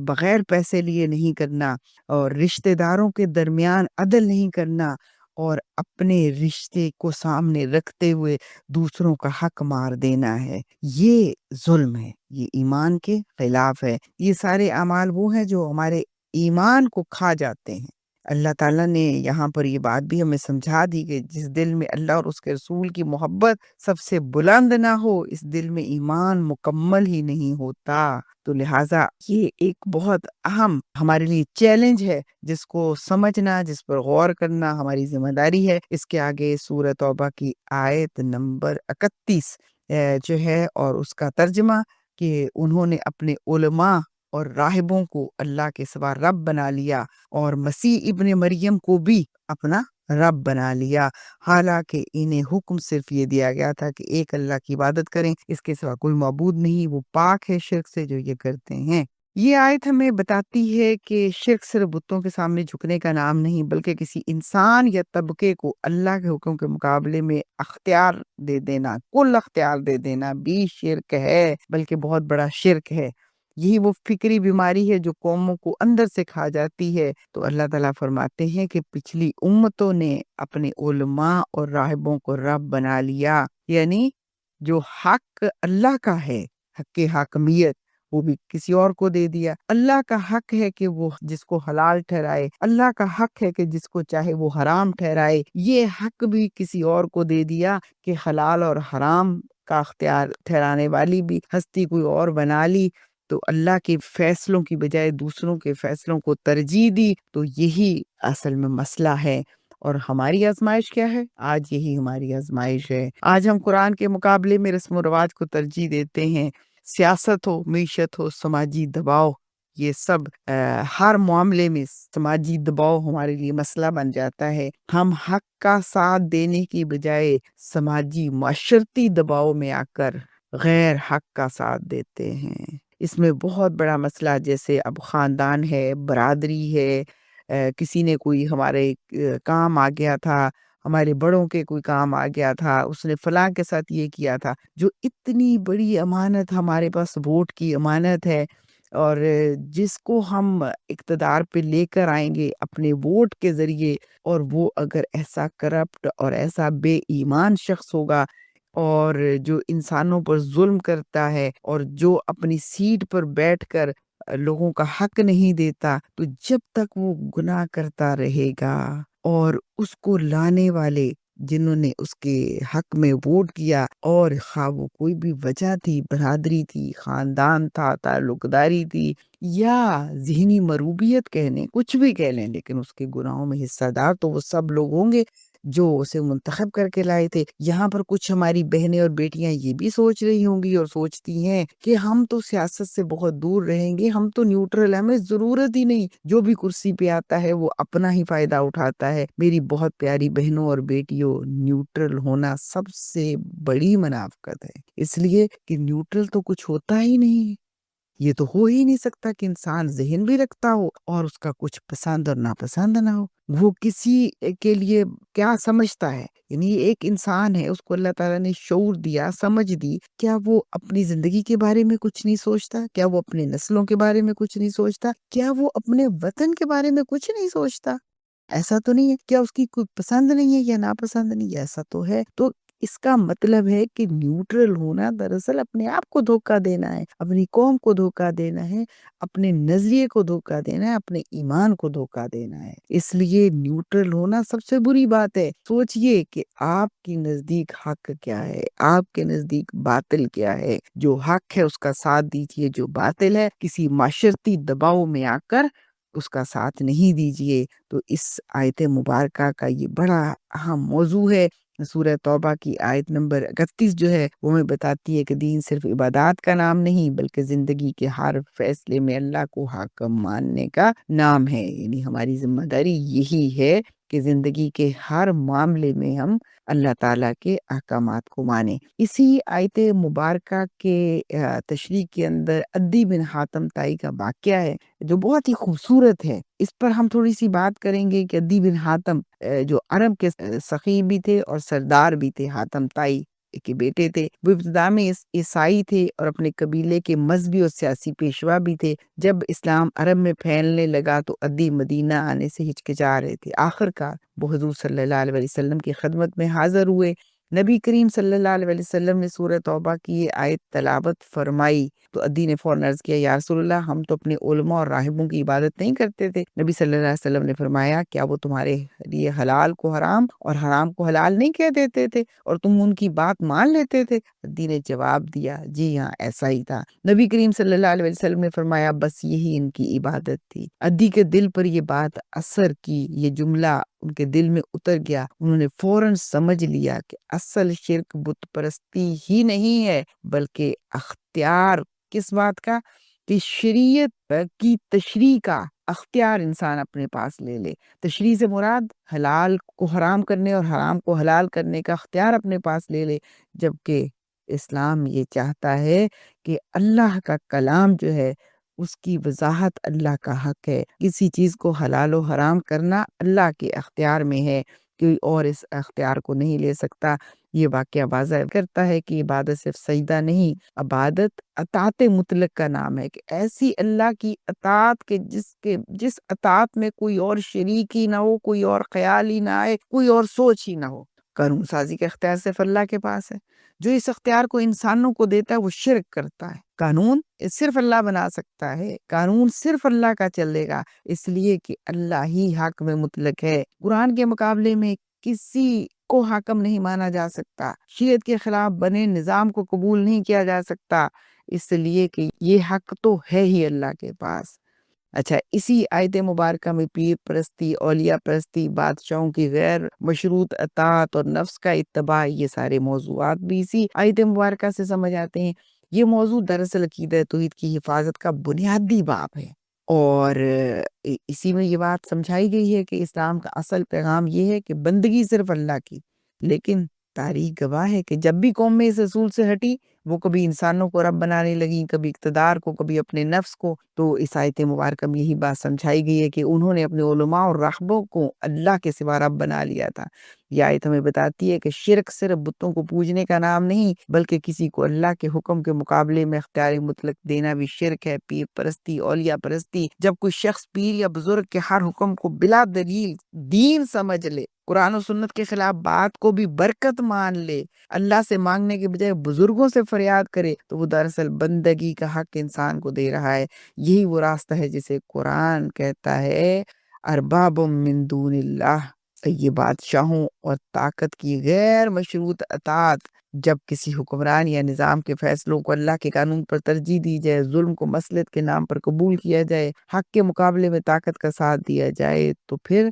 بغیر پیسے لیے نہیں کرنا، اور رشتہ داروں کے درمیان عدل نہیں کرنا، اور اپنے رشتے کو سامنے رکھتے ہوئے دوسروں کا حق مار دینا ہے۔ یہ ظلم ہے، یہ ایمان کے خلاف ہے۔ یہ سارے اعمال وہ ہیں جو ہمارے ایمان کو کھا جاتے ہیں۔ اللہ تعالیٰ نے یہاں پر یہ بات بھی ہمیں سمجھا دی کہ جس دل میں اللہ اور اس کے رسول کی محبت سب سے بلند نہ ہو، اس دل میں ایمان مکمل ہی نہیں ہوتا۔ تو لہٰذا یہ ایک بہت اہم ہمارے لیے چیلنج ہے، جس کو سمجھنا، جس پر غور کرنا ہماری ذمہ داری ہے۔ اس کے آگے سورہ توبہ کی آیت نمبر 31 جو ہے، اور اس کا ترجمہ کہ انہوں نے اپنے علماء اور راہبوں کو اللہ کے سوا رب بنا لیا اور مسیح ابن مریم کو بھی اپنا رب بنا لیا، حالانکہ انہیں حکم صرف یہ دیا گیا تھا کہ ایک اللہ کی عبادت کریں، اس کے سوا کوئی معبود نہیں، وہ پاک ہے شرک سے جو یہ کرتے ہیں۔ یہ آیت ہمیں بتاتی ہے کہ شرک صرف بتوں کے سامنے جھکنے کا نام نہیں بلکہ کسی انسان یا طبقے کو اللہ کے حکم کے مقابلے میں اختیار دے دینا، کل اختیار دے دینا بھی شرک ہے، بلکہ بہت بڑا شرک ہے۔ یہی وہ فکری بیماری ہے جو قوموں کو اندر سے کھا جاتی ہے۔ تو اللہ تعالیٰ فرماتے ہیں کہ پچھلی امتوں نے اپنے علماء اور راہبوں کو رب بنا لیا، یعنی جو حق اللہ کا ہے، حق حاکمیت، وہ بھی کسی اور کو دے دیا۔ اللہ کا حق ہے کہ وہ جس کو حلال ٹھہرائے، اللہ کا حق ہے کہ جس کو چاہے وہ حرام ٹھہرائے، یہ حق بھی کسی اور کو دے دیا کہ حلال اور حرام کا اختیار ٹھہرانے والی بھی ہستی کوئی اور بنا لی۔ تو اللہ کے فیصلوں کی بجائے دوسروں کے فیصلوں کو ترجیح دی۔ تو یہی اصل میں مسئلہ ہے، اور ہماری آزمائش کیا ہے؟ آج یہی ہماری آزمائش ہے۔ آج ہم قرآن کے مقابلے میں رسم و رواج کو ترجیح دیتے ہیں۔ سیاست ہو، معیشت ہو، سماجی دباؤ، یہ سب ہر معاملے میں سماجی دباؤ ہمارے لیے مسئلہ بن جاتا ہے۔ ہم حق کا ساتھ دینے کی بجائے سماجی معاشرتی دباؤ میں آ کر غیر حق کا ساتھ دیتے ہیں۔ اس میں بہت بڑا مسئلہ، جیسے اب خاندان ہے، برادری ہے، کسی نے کوئی ہمارے کام آ گیا تھا، ہمارے بڑوں کے کوئی کام آ گیا تھا، اس نے فلاں کے ساتھ یہ کیا تھا۔ جو اتنی بڑی امانت ہمارے پاس ووٹ کی امانت ہے، اور جس کو ہم اقتدار پہ لے کر آئیں گے اپنے ووٹ کے ذریعے، اور وہ اگر ایسا کرپٹ اور ایسا بے ایمان شخص ہوگا، اور جو انسانوں پر ظلم کرتا ہے، اور جو اپنی سیٹ پر بیٹھ کر لوگوں کا حق نہیں دیتا، تو جب تک وہ گناہ کرتا رہے گا، اور اس کو لانے والے جنہوں نے اس کے حق میں ووٹ کیا، اور خواہ وہ کوئی بھی وجہ تھی، برادری تھی، خاندان تھا، تعلق داری تھی، یا ذہنی مروبیت کہہ لیں، کچھ بھی کہہ لیں، لیکن اس کے گناہوں میں حصہ دار تو وہ سب لوگ ہوں گے جو اسے منتخب کر کے لائے تھے۔ یہاں پر کچھ ہماری بہنیں اور بیٹیاں یہ بھی سوچ رہی ہوں گی اور سوچتی ہیں کہ ہم تو سیاست سے بہت دور رہیں گے، ہم تو نیوٹرل ہیں، ہمیں ضرورت ہی نہیں، جو بھی کرسی پہ آتا ہے وہ اپنا ہی فائدہ اٹھاتا ہے۔ میری بہت پیاری بہنوں اور بیٹیوں، نیوٹرل ہونا سب سے بڑی منافقت ہے، اس لیے کہ نیوٹرل تو کچھ ہوتا ہی نہیں ہے۔ یہ تو ہو ہی نہیں سکتا کہ انسان ذہن بھی رکھتا ہو اور اس کا کچھ پسند اور ناپسند نہ ہو۔ وہ کسی کے لیے کیا سمجھتا ہے، یعنی ایک انسان ہے، اس کو اللہ تعالیٰ نے شعور دیا، سمجھ دی، کیا وہ اپنی زندگی کے بارے میں کچھ نہیں سوچتا؟ کیا وہ اپنے نسلوں کے بارے میں کچھ نہیں سوچتا؟ کیا وہ اپنے وطن کے بارے میں کچھ نہیں سوچتا؟ ایسا تو نہیں ہے۔ کیا اس کی کوئی پسند نہیں ہے یا ناپسند نہیں ہے؟ ایسا تو ہے۔ تو اس کا مطلب ہے کہ نیوٹرل ہونا دراصل اپنے آپ کو دھوکہ دینا ہے، اپنی قوم کو دھوکہ دینا ہے، اپنے نظریے کو دھوکہ دینا ہے، اپنے ایمان کو دھوکہ دینا ہے۔ اس لیے نیوٹرل ہونا سب سے بری بات ہے۔ سوچئے کہ آپ کے نزدیک حق کیا ہے، آپ کے نزدیک باطل کیا ہے۔ جو حق ہے اس کا ساتھ دیجئے، جو باطل ہے کسی معاشرتی دباؤ میں آ کر اس کا ساتھ نہیں دیجئے۔ تو اس آیت مبارکہ کا یہ بڑا اہم موضوع ہے۔ سورہ توبہ کی آیت نمبر 31 جو ہے وہ ہمیں بتاتی ہے کہ دین صرف عبادات کا نام نہیں بلکہ زندگی کے ہر فیصلے میں اللہ کو حاکم ماننے کا نام ہے۔ یعنی ہماری ذمہ داری یہی ہے کہ زندگی کے ہر معاملے میں ہم اللہ تعالیٰ کے احکامات کو مانیں۔ اسی آیت مبارکہ کے تشریح کے اندر عدی بن حاتم طائی کا واقعہ ہے جو بہت ہی خوبصورت ہے۔ اس پر ہم تھوڑی سی بات کریں گے کہ عدی بن حاتم جو عرب کے سخی بھی تھے اور سردار بھی تھے، حاتم طائی کے بیٹے تھے۔ وہ ابتدا میں عیسائی تھے اور اپنے قبیلے کے مذہبی اور سیاسی پیشوا بھی تھے۔ جب اسلام عرب میں پھیلنے لگا تو عدی مدینہ آنے سے ہچکچا رہے تھے۔ آخر کار وہ حضور صلی اللہ علیہ وسلم کی خدمت میں حاضر ہوئے۔ نبی کریم صلی اللہ علیہ وسلم نے سورہ توبہ کی یہ آیت تلاوت فرمائی تو عدی نے فوراً عرض کیا، یا رسول اللہ، ہم تو اپنے علماء اور راہبوں کی عبادت نہیں کرتے تھے۔ نبی صلی اللہ علیہ وسلم نے فرمایا، کیا وہ تمہارے لیے حلال کو حرام اور حرام کو حلال نہیں کہہ دیتے تھے اور تم ان کی بات مان لیتے تھے؟ عدی نے جواب دیا، جی ہاں ایسا ہی تھا۔ نبی کریم صلی اللہ علیہ وسلم نے فرمایا، بس یہی ان کی عبادت تھی۔ عدی کے دل پر یہ بات اثر کی، یہ جملہ ان کے دل میں اتر گیا۔ انہوں نے فوراً سمجھ لیا کہ اصل شرک بت پرستی ہی نہیں ہے بلکہ اختیار کس بات کا، کہ شریعت کی تشریح کا اختیار انسان اپنے پاس لے لے۔ تشریح سے مراد حلال کو حرام کرنے اور حرام کو حلال کرنے کا اختیار اپنے پاس لے لے، جبکہ اسلام یہ چاہتا ہے کہ اللہ کا کلام جو ہے اس کی وضاحت اللہ کا حق ہے۔ کسی چیز کو حلال و حرام کرنا اللہ کے اختیار میں ہے، کوئی اور اس اختیار کو نہیں لے سکتا۔ یہ واقعہ واضح کرتا ہے کہ عبادت صرف سجدہ نہیں، عبادت اطاعت مطلق کا نام ہے، کہ ایسی اللہ کی اطاعت کہ جس اطاعت میں کوئی اور شریک ہی نہ ہو، کوئی اور خیال ہی نہ آئے، کوئی اور سوچ ہی نہ ہو۔ قانون سازی کا اختیار صرف اللہ کے پاس ہے۔ جو اس اختیار کو انسانوں کو دیتا ہے وہ شرک کرتا ہے۔ قانون صرف اللہ بنا سکتا ہے، قانون صرف اللہ کا چلے گا، اس لیے کہ اللہ ہی حاکم مطلق ہے۔ قرآن کے مقابلے میں کسی کو حاکم نہیں مانا جا سکتا، شریعت کے خلاف بنے نظام کو قبول نہیں کیا جا سکتا، اس لیے کہ یہ حق تو ہے ہی اللہ کے پاس۔ اچھا، اسی آیت مبارکہ میں پیر پرستی، اولیاء پرستی، بادشاہوں کی غیر مشروط اطاعت اور نفس کا اتباع، یہ سارے موضوعات بھی اسی آیت مبارکہ سے سمجھ آتے ہیں۔ یہ موضوع دراصل عقیدہ توحید کی حفاظت کا بنیادی باب ہے، اور اسی میں یہ بات سمجھائی گئی ہے کہ اسلام کا اصل پیغام یہ ہے کہ بندگی صرف اللہ کی، لیکن تاریخ گواہ ہے کہ جب بھی قوم میں اس اصول سے ہٹی، وہ کبھی انسانوں کو رب بنانے لگیں، کبھی اقتدار کو، کبھی اپنے نفس کو۔ تو اس آیت مبارکہ میں یہی بات سمجھائی گئی ہے کہ انہوں نے اپنے علماء اور راہبوں کو اللہ کے سوا رب بنا لیا تھا۔ یہ آیت ہمیں بتاتی ہے کہ شرک صرف بتوں کو پوجنے کا نام نہیں، بلکہ کسی کو اللہ کے حکم کے مقابلے میں اختیار مطلق دینا بھی شرک ہے۔ پیر پرستی، اولیاء پرستی، جب کوئی شخص پیر یا بزرگ کے ہر حکم کو بلا دلیل دین سمجھ لے، قرآن و سنت کے خلاف بات کو بھی برکت مان لے، اللہ سے مانگنے کے بجائے بزرگوں سے فریاد کرے، تو وہ دراصل بندگی کا حق انسان کو دے رہا ہے۔ یہی وہ راستہ ہے جسے قرآن کہتا ہے ارباب من دون اللہ، یہ بادشاہوں اور طاقت کی غیر مشروط اطاعت۔ جب کسی حکمران یا نظام کے فیصلوں کو اللہ کے قانون پر ترجیح دی جائے، ظلم کو مصلحت کے نام پر قبول کیا جائے، حق کے مقابلے میں طاقت کا ساتھ دیا جائے، تو پھر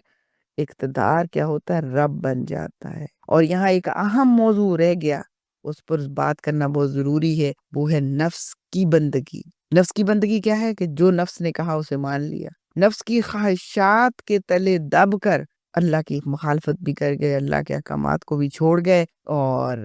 اقتدار کیا ہوتا ہے؟ رب بن جاتا ہے۔ اور یہاں ایک اہم موضوع رہ گیا، اس پر بات کرنا بہت ضروری ہے، وہ ہے نفس کی بندگی۔ نفس کی بندگی کیا ہے؟ کہ جو نفس نے کہا اسے مان لیا، نفس کی خواہشات کے تلے دب کر اللہ کی مخالفت بھی کر گئے، اللہ کے احکامات کو بھی چھوڑ گئے، اور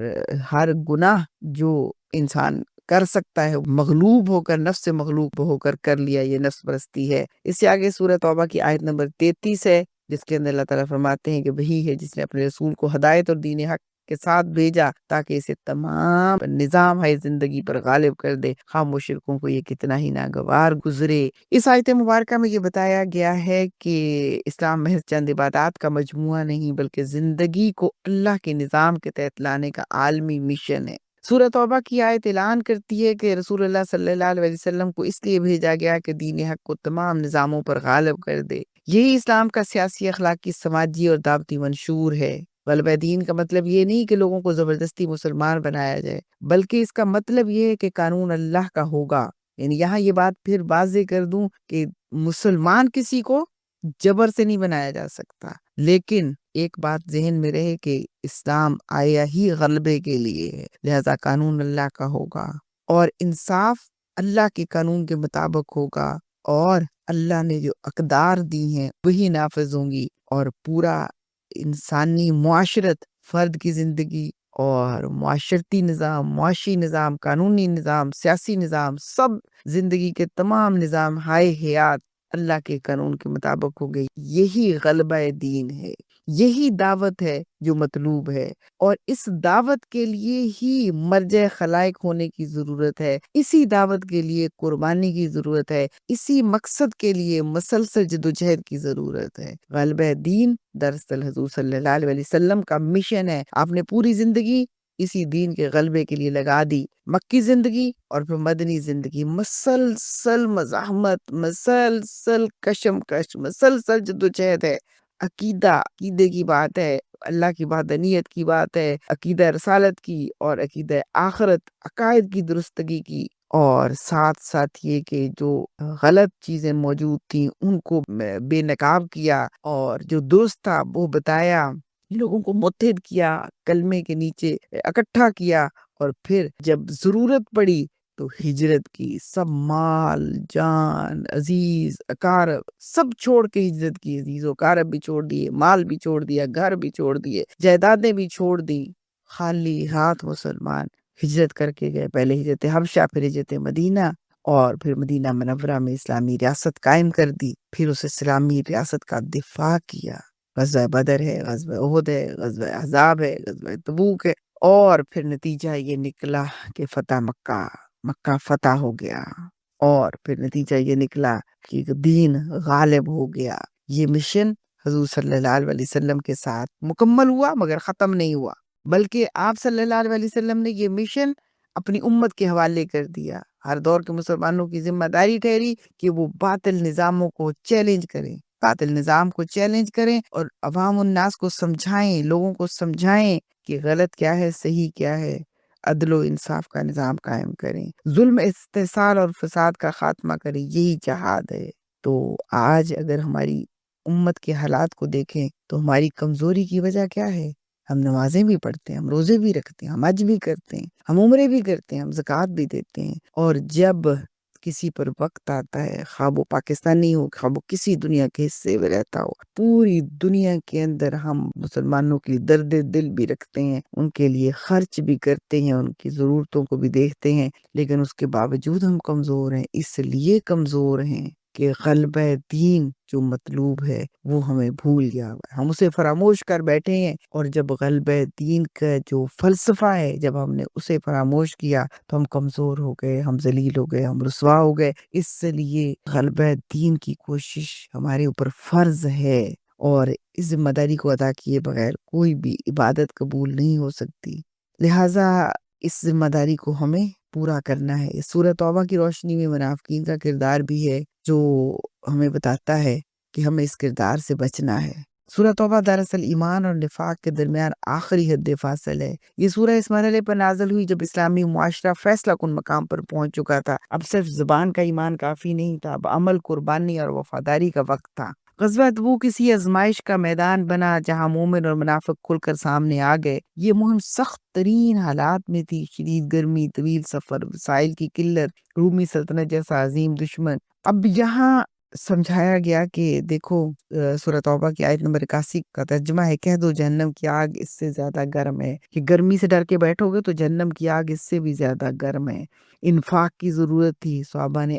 ہر گناہ جو انسان کر سکتا ہے مغلوب ہو کر، نفس سے مغلوب ہو کر کر لیا، یہ نفس پرستی ہے۔ اس سے آگے سورہ توبہ کی آیت نمبر 33 ہے، جس کے اندر اللہ تعالیٰ فرماتے ہیں کہ وہی ہے جس نے اپنے رسول کو ہدایت اور دین حق کے ساتھ بھیجا تاکہ اسے تمام نظام ہے زندگی پر غالب کر دے، خواہ مشرکوں کو یہ کتنا ہی ناگوار گزرے۔ اس آیت مبارکہ میں یہ بتایا گیا ہے کہ اسلام محض چند عبادات کا مجموعہ نہیں، بلکہ زندگی کو اللہ کے نظام کے تحت لانے کا عالمی مشن ہے۔ سورہ توبہ کی آیت اعلان کرتی ہے کہ رسول اللہ صلی اللہ علیہ وسلم کو اس لیے بھیجا گیا کہ دین حق کو تمام نظاموں پر غالب کر دے۔ یہی اسلام کا سیاسی، اخلاقی، سماجی اور دعوتی منشور ہے۔ غلبہ دین کا مطلب یہ نہیں کہ لوگوں کو زبردستی مسلمان بنایا جائے، بلکہ اس کا مطلب یہ ہے کہ قانون اللہ کا ہوگا۔ یعنی یہاں یہ بات پھر واضح کر دوں کہ مسلمان کسی کو جبر سے نہیں بنایا جا سکتا، لیکن ایک بات ذہن میں رہے کہ اسلام آیا ہی غلبے کے لیے ہے، لہذا قانون اللہ کا ہوگا اور انصاف اللہ کے قانون کے مطابق ہوگا، اور اللہ نے جو اقدار دی ہیں وہی نافذ ہوں گی، اور پورا انسانی معاشرت، فرد کی زندگی اور معاشرتی نظام، معاشی نظام، قانونی نظام، سیاسی نظام، سب زندگی کے تمام نظام ہائے حیات اللہ کے قانون کے مطابق ہو گئی۔ یہی غلبہ دین ہے، یہی دعوت ہے جو مطلوب ہے، اور اس دعوت کے لیے ہی مرجع خلائق ہونے کی ضرورت ہے، اسی دعوت کے لیے قربانی کی ضرورت ہے، اسی مقصد کے لیے مسلسل جدوجہد کی ضرورت ہے۔ غلبہ دین دراصل حضور صلی اللہ علیہ وسلم کا مشن ہے۔ آپ نے پوری زندگی اسی دین کے غلبے کے لیے لگا دی، مکی زندگی اور پھر مدنی زندگی، مسلسل مزاحمت، مسلسل کشمکش، مسلسل جدوجہد ہے۔ عقیدے کی بات ہے، اللہ کی وحدانیت کی بات ہے، عقیدہ رسالت کی اور عقیدہ آخرت، عقائد کی درستگی کی، اور ساتھ ساتھ یہ کہ جو غلط چیزیں موجود تھیں ان کو بے نقاب کیا، اور جو درست تھا وہ بتایا، لوگوں کو متحد کیا، کلمے کے نیچے اکٹھا کیا، اور پھر جب ضرورت پڑی تو ہجرت کی، سب مال جان، عزیز اقارب سب چھوڑ کے ہجرت کی، عزیز و اقارب بھی چھوڑ دیے، مال بھی چھوڑ دیا، گھر بھی چھوڑ دیے، جائیدادیں بھی چھوڑ دی، خالی ہاتھ مسلمان ہجرت کر کے گئے۔ پہلے ہجرت حبشہ، پھر ہجرت مدینہ، اور پھر مدینہ منورہ میں اسلامی ریاست قائم کر دی، پھر اس اسلامی ریاست کا دفاع کیا۔ غزوہ بدر ہے، غزوہ احد ہے، غزوہ احزاب ہے، غزوہ تبوک ہے، اور پھر نتیجہ یہ نکلا کہ فتح مکہ فتح ہو گیا، اور پھر نتیجہ یہ نکلا کہ دین غالب ہو گیا۔ یہ مشن حضور صلی اللہ علیہ وسلم کے ساتھ مکمل ہوا، مگر ختم نہیں ہوا، بلکہ آپ صلی اللہ علیہ وسلم نے یہ مشن اپنی امت کے حوالے کر دیا۔ ہر دور کے مسلمانوں کی ذمہ داری ٹھہری کہ وہ باطل نظاموں کو چیلنج کریں، باطل نظام کو چیلنج کریں، اور عوام الناس کو سمجھائیں، لوگوں کو سمجھائیں کہ غلط کیا ہے، صحیح کیا ہے، عدل و انصاف کا نظام قائم کریں، ظلم، استحصال اور فساد کا خاتمہ کریں، یہی جہاد ہے۔ تو آج اگر ہماری امت کے حالات کو دیکھیں تو ہماری کمزوری کی وجہ کیا ہے؟ ہم نمازیں بھی پڑھتے ہیں، ہم روزے بھی رکھتے ہیں، ہم حج بھی کرتے ہیں، ہم عمرے بھی کرتے ہیں، ہم زکوٰۃ بھی دیتے ہیں، اور جب کسی پر وقت آتا ہے، خواہ وہ پاکستانی ہو، خواہ وہ کسی دنیا کے حصے میں رہتا ہو، پوری دنیا کے اندر ہم مسلمانوں کے لیے درد دل بھی رکھتے ہیں، ان کے لیے خرچ بھی کرتے ہیں، ان کی ضرورتوں کو بھی دیکھتے ہیں، لیکن اس کے باوجود ہم کمزور ہیں۔ اس لیے کمزور ہیں کہ غلبہ دین جو مطلوب ہے وہ ہمیں بھول گیا ہوا ہے، ہم اسے فراموش کر بیٹھے ہیں، اور جب غلبہ دین کا جو فلسفہ ہے جب ہم نے اسے فراموش کیا تو ہم کمزور ہو گئے، ہم ذلیل ہو گئے، ہم رسوا ہو گئے۔ اس لیے غلبہ دین کی کوشش ہمارے اوپر فرض ہے، اور اس ذمہ داری کو ادا کیے بغیر کوئی بھی عبادت قبول نہیں ہو سکتی، لہٰذا اس ذمہ داری کو ہمیں پورا کرنا ہے۔ سورہ توبہ کی روشنی میں منافقین کا کردار بھی ہے جو ہمیں بتاتا ہے کہ ہمیں اس کردار سے بچنا ہے۔ سورہ توبہ دراصل ایمان اور نفاق کے درمیان آخری حد فاصل ہے۔ یہ سورہ اس مرحلے پر نازل ہوئی جب اسلامی معاشرہ فیصلہ کن مقام پر پہنچ چکا تھا۔ اب صرف زبان کا ایمان کافی نہیں تھا، اب عمل، قربانی اور وفاداری کا وقت تھا۔ غزوہ تبوک کسی آزمائش کا میدان بنا جہاں مومن اور منافق کھل کر سامنے آ گئے۔ یہ مہم سخت ترین حالات میں تھی، شدید گرمی، طویل سفر، وسائل کی قلت، رومی سلطنت جیسا عظیم دشمن۔ اب یہاں سمجھایا گیا کہ دیکھو، سورہ توبہ کی آیت نمبر 81 کا ترجمہ ہے، کہہ دو جہنم کی آگ اس سے زیادہ گرم ہے، کہ گرمی سے ڈر کے بیٹھو گے تو جہنم کی آگ اس سے بھی زیادہ گرم ہے۔ انفاق کی ضرورت تھی، صحابہ نے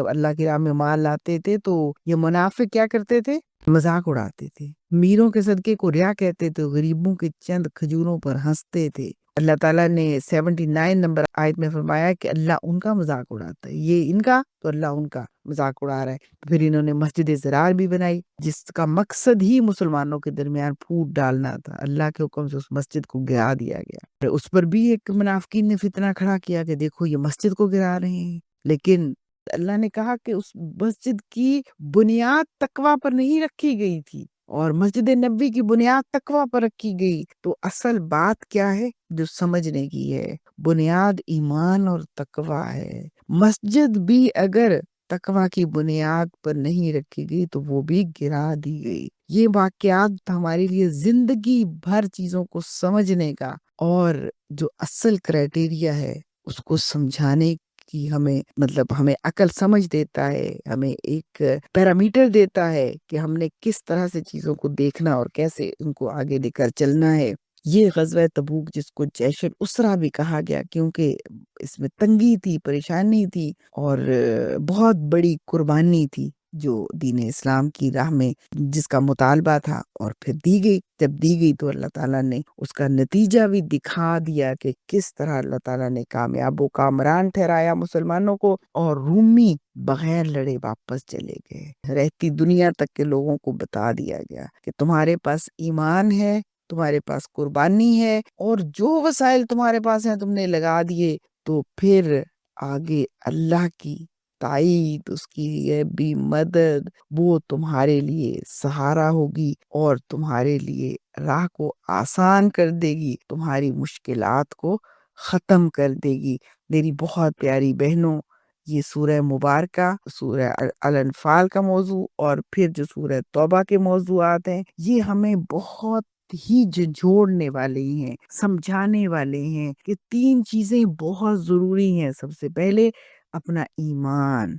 اللہ کی راہ میں مال لاتے تھے تو یہ منافق کیا کرتے تھے؟ مذاق اڑاتے تھے، میروں کے صدقے کو ریا کہتے تھے، غریبوں کے چند کھجوروں پر ہنستے تھے۔ اللہ تعالیٰ نے 79 نمبر آیت میں فرمایا کہ اللہ ان کا مذاق اڑاتا ہے، یہ ان کا تو اللہ ان کا مذاق اڑا رہا ہے۔ پھر انہوں نے مسجد زرار بھی بنائی جس کا مقصد ہی مسلمانوں کے درمیان پھوٹ ڈالنا تھا، اللہ کے حکم سے اس مسجد کو گرا دیا گیا۔ اس پر بھی ایک منافقین نے فتنہ کھڑا کیا کہ دیکھو یہ مسجد کو گرا رہے ہیں، لیکن اللہ نے کہا کہ اس مسجد کی بنیاد تقویٰ پر نہیں رکھی گئی تھی، اور مسجد نبوی کی بنیاد تقویٰ پر رکھی گئی۔ تو اصل بات کیا ہے جو سمجھنے کی ہے؟ بنیاد ایمان اور تقویٰ ہے۔ مسجد بھی اگر تقویٰ کی بنیاد پر نہیں رکھی گئی تو وہ بھی گرا دی گئی۔ یہ واقعات ہمارے لیے زندگی بھر چیزوں کو سمجھنے کا اور جو اصل کرائٹیریا ہے اس کو سمجھانے کی ہمیں عقل سمجھ دیتا ہے، ہمیں ایک پیرامیٹر دیتا ہے کہ ہم نے کس طرح سے چیزوں کو دیکھنا اور کیسے ان کو آگے لے کر چلنا ہے۔ یہ غزوہ تبوک جس کو جیش الاسرا بھی کہا گیا کیونکہ اس میں تنگی تھی، پریشانی تھی، اور بہت بڑی قربانی تھی جو دین اسلام کی راہ میں جس کا مطالبہ تھا، اور پھر دی گئی۔ جب دی گئی تو اللہ تعالیٰ نے اس کا نتیجہ بھی دکھا دیا کہ کس طرح اللہ تعالیٰ نے کامیاب و کامران ٹھہرایا مسلمانوں کو، اور رومی بغیر لڑے واپس چلے گئے۔ رہتی دنیا تک کے لوگوں کو بتا دیا گیا کہ تمہارے پاس ایمان ہے، تمہارے پاس قربانی ہے، اور جو وسائل تمہارے پاس ہیں تم نے لگا دیے، تو پھر آگے اللہ کی تائید، اس کی غیبی مدد وہ تمہارے لیے سہارا ہوگی اور تمہارے لیے راہ کو آسان کر دے گی، تمہاری مشکلات کو ختم کر دے گی۔ میری بہت پیاری بہنوں، یہ سورہ مبارکہ، سورہ الانفال کا موضوع اور پھر جو سورہ توبہ کے موضوعات ہیں، یہ ہمیں بہت ہی جھنجھوڑنے والے ہیں، سمجھانے والے ہیں کہ تین چیزیں بہت ضروری ہیں۔ سب سے پہلے اپنا ایمان،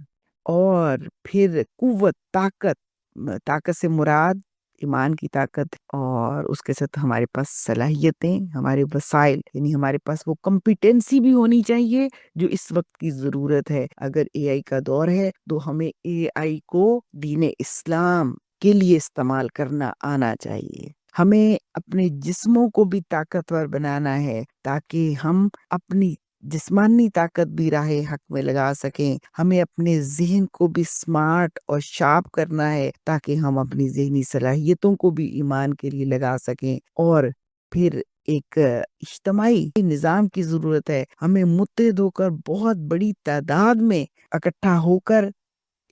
اور پھر قوت، طاقت سے مراد ایمان کی طاقت، اور اس کے ساتھ ہمارے پاس صلاحیتیں، ہمارے وسائل، یعنی ہمارے پاس وہ کمپیٹنسی بھی ہونی چاہیے جو اس وقت کی ضرورت ہے۔ اگر اے آئی کا دور ہے تو ہمیں اے آئی کو دین اسلام کے لیے استعمال کرنا آنا چاہیے۔ ہمیں اپنے جسموں کو بھی طاقتور بنانا ہے تاکہ ہم اپنی جسمانی طاقت بھی راہ حق میں لگا سکیں۔ ہمیں اپنے ذہن کو بھی سمارٹ اور شارپ کرنا ہے تاکہ ہم اپنی ذہنی صلاحیتوں کو بھی ایمان کے لیے لگا سکیں۔ اور پھر ایک اجتماعی نظام کی ضرورت ہے، ہمیں متحد ہو کر بہت بڑی تعداد میں اکٹھا ہو کر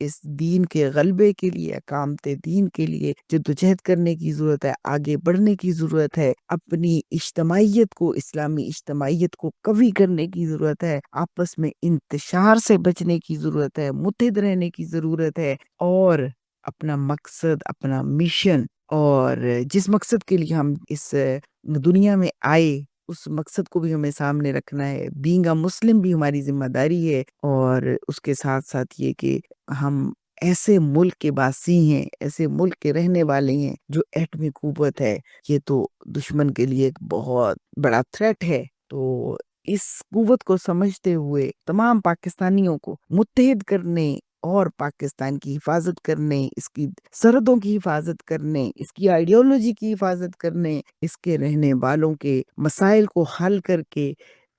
اس دین کے غلبے کے لیے، اقامت دین کے لیے جدوجہد کرنے کی ضرورت ہے، آگے بڑھنے کی ضرورت ہے، اپنی اجتماعیت کو، اسلامی اجتماعیت کو قوی کرنے کی ضرورت ہے، آپس میں انتشار سے بچنے کی ضرورت ہے، متحد رہنے کی ضرورت ہے، اور اپنا مقصد، اپنا مشن، اور جس مقصد کے لیے ہم اس دنیا میں آئے اس مقصد کو بھی ہمیں سامنے رکھنا ہے. بینگ اے مسلم بھی ہماری ذمہ داری ہے، اور اس کے ساتھ ساتھ یہ کہ ہم ایسے ملک کے باسی ہیں، ایسے ملک کے رہنے والے ہیں جو ایٹمی قوت ہے. یہ تو دشمن کے لیے ایک بہت بڑا تھریٹ ہے. تو اس قوت کو سمجھتے ہوئے تمام پاکستانیوں کو متحد کرنے اور پاکستان کی حفاظت کرنے، اس کی سرحدوں کی حفاظت کرنے، اس کی آئیڈیالوجی کی حفاظت کرنے، اس کے رہنے والوں کے مسائل کو حل کر کے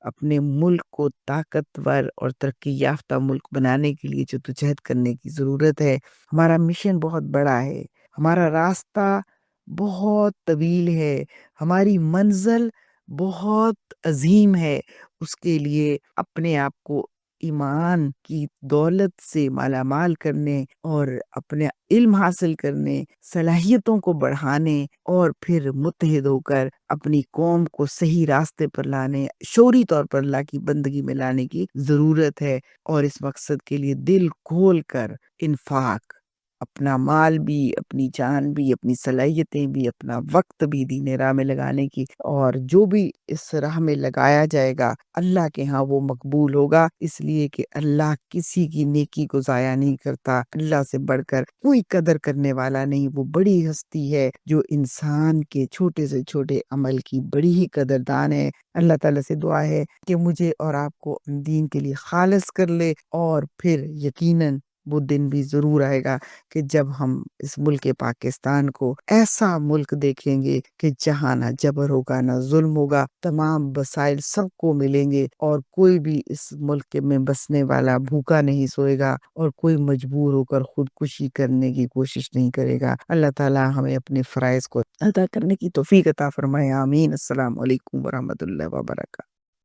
اپنے ملک کو طاقتور اور ترقی یافتہ ملک بنانے کے لیے جدوجہد کرنے کی ضرورت ہے. ہمارا مشن بہت بڑا ہے، ہمارا راستہ بہت طویل ہے، ہماری منزل بہت عظیم ہے. اس کے لیے اپنے آپ کو ایمان کی دولت سے مالا مال کرنے اور اپنے علم حاصل کرنے، صلاحیتوں کو بڑھانے، اور پھر متحد ہو کر اپنی قوم کو صحیح راستے پر لانے، شعوری طور پر اللہ کی بندگی میں لانے کی ضرورت ہے. اور اس مقصد کے لیے دل کھول کر انفاق، اپنا مال بھی، اپنی جان بھی، اپنی صلاحیتیں بھی، اپنا وقت بھی دین راہ میں لگانے کی، اور جو بھی اس راہ میں لگایا جائے گا اللہ کے ہاں وہ مقبول ہوگا. اس لیے کہ اللہ کسی کی نیکی کو ضائع نہیں کرتا. اللہ سے بڑھ کر کوئی قدر کرنے والا نہیں. وہ بڑی ہستی ہے جو انسان کے چھوٹے سے چھوٹے عمل کی بڑی ہی قدردان ہے. اللہ تعالیٰ سے دعا ہے کہ مجھے اور آپ کو دین کے لیے خالص کر لے، اور پھر یقیناً وہ دن بھی ضرور آئے گا کہ جب ہم اس ملک پاکستان کو ایسا ملک دیکھیں گے کہ جہاں نہ جبر ہوگا، نہ ظلم ہوگا، تمام وسائل سب کو ملیں گے، اور کوئی بھی اس ملک میں بسنے والا بھوکا نہیں سوئے گا، اور کوئی مجبور ہو کر خودکشی کرنے کی کوشش نہیں کرے گا. اللہ تعالیٰ ہمیں اپنے فرائض کو ادا کرنے کی توفیق عطا فرمائے. آمین. السلام علیکم ورحمۃ اللہ وبرکاتہ.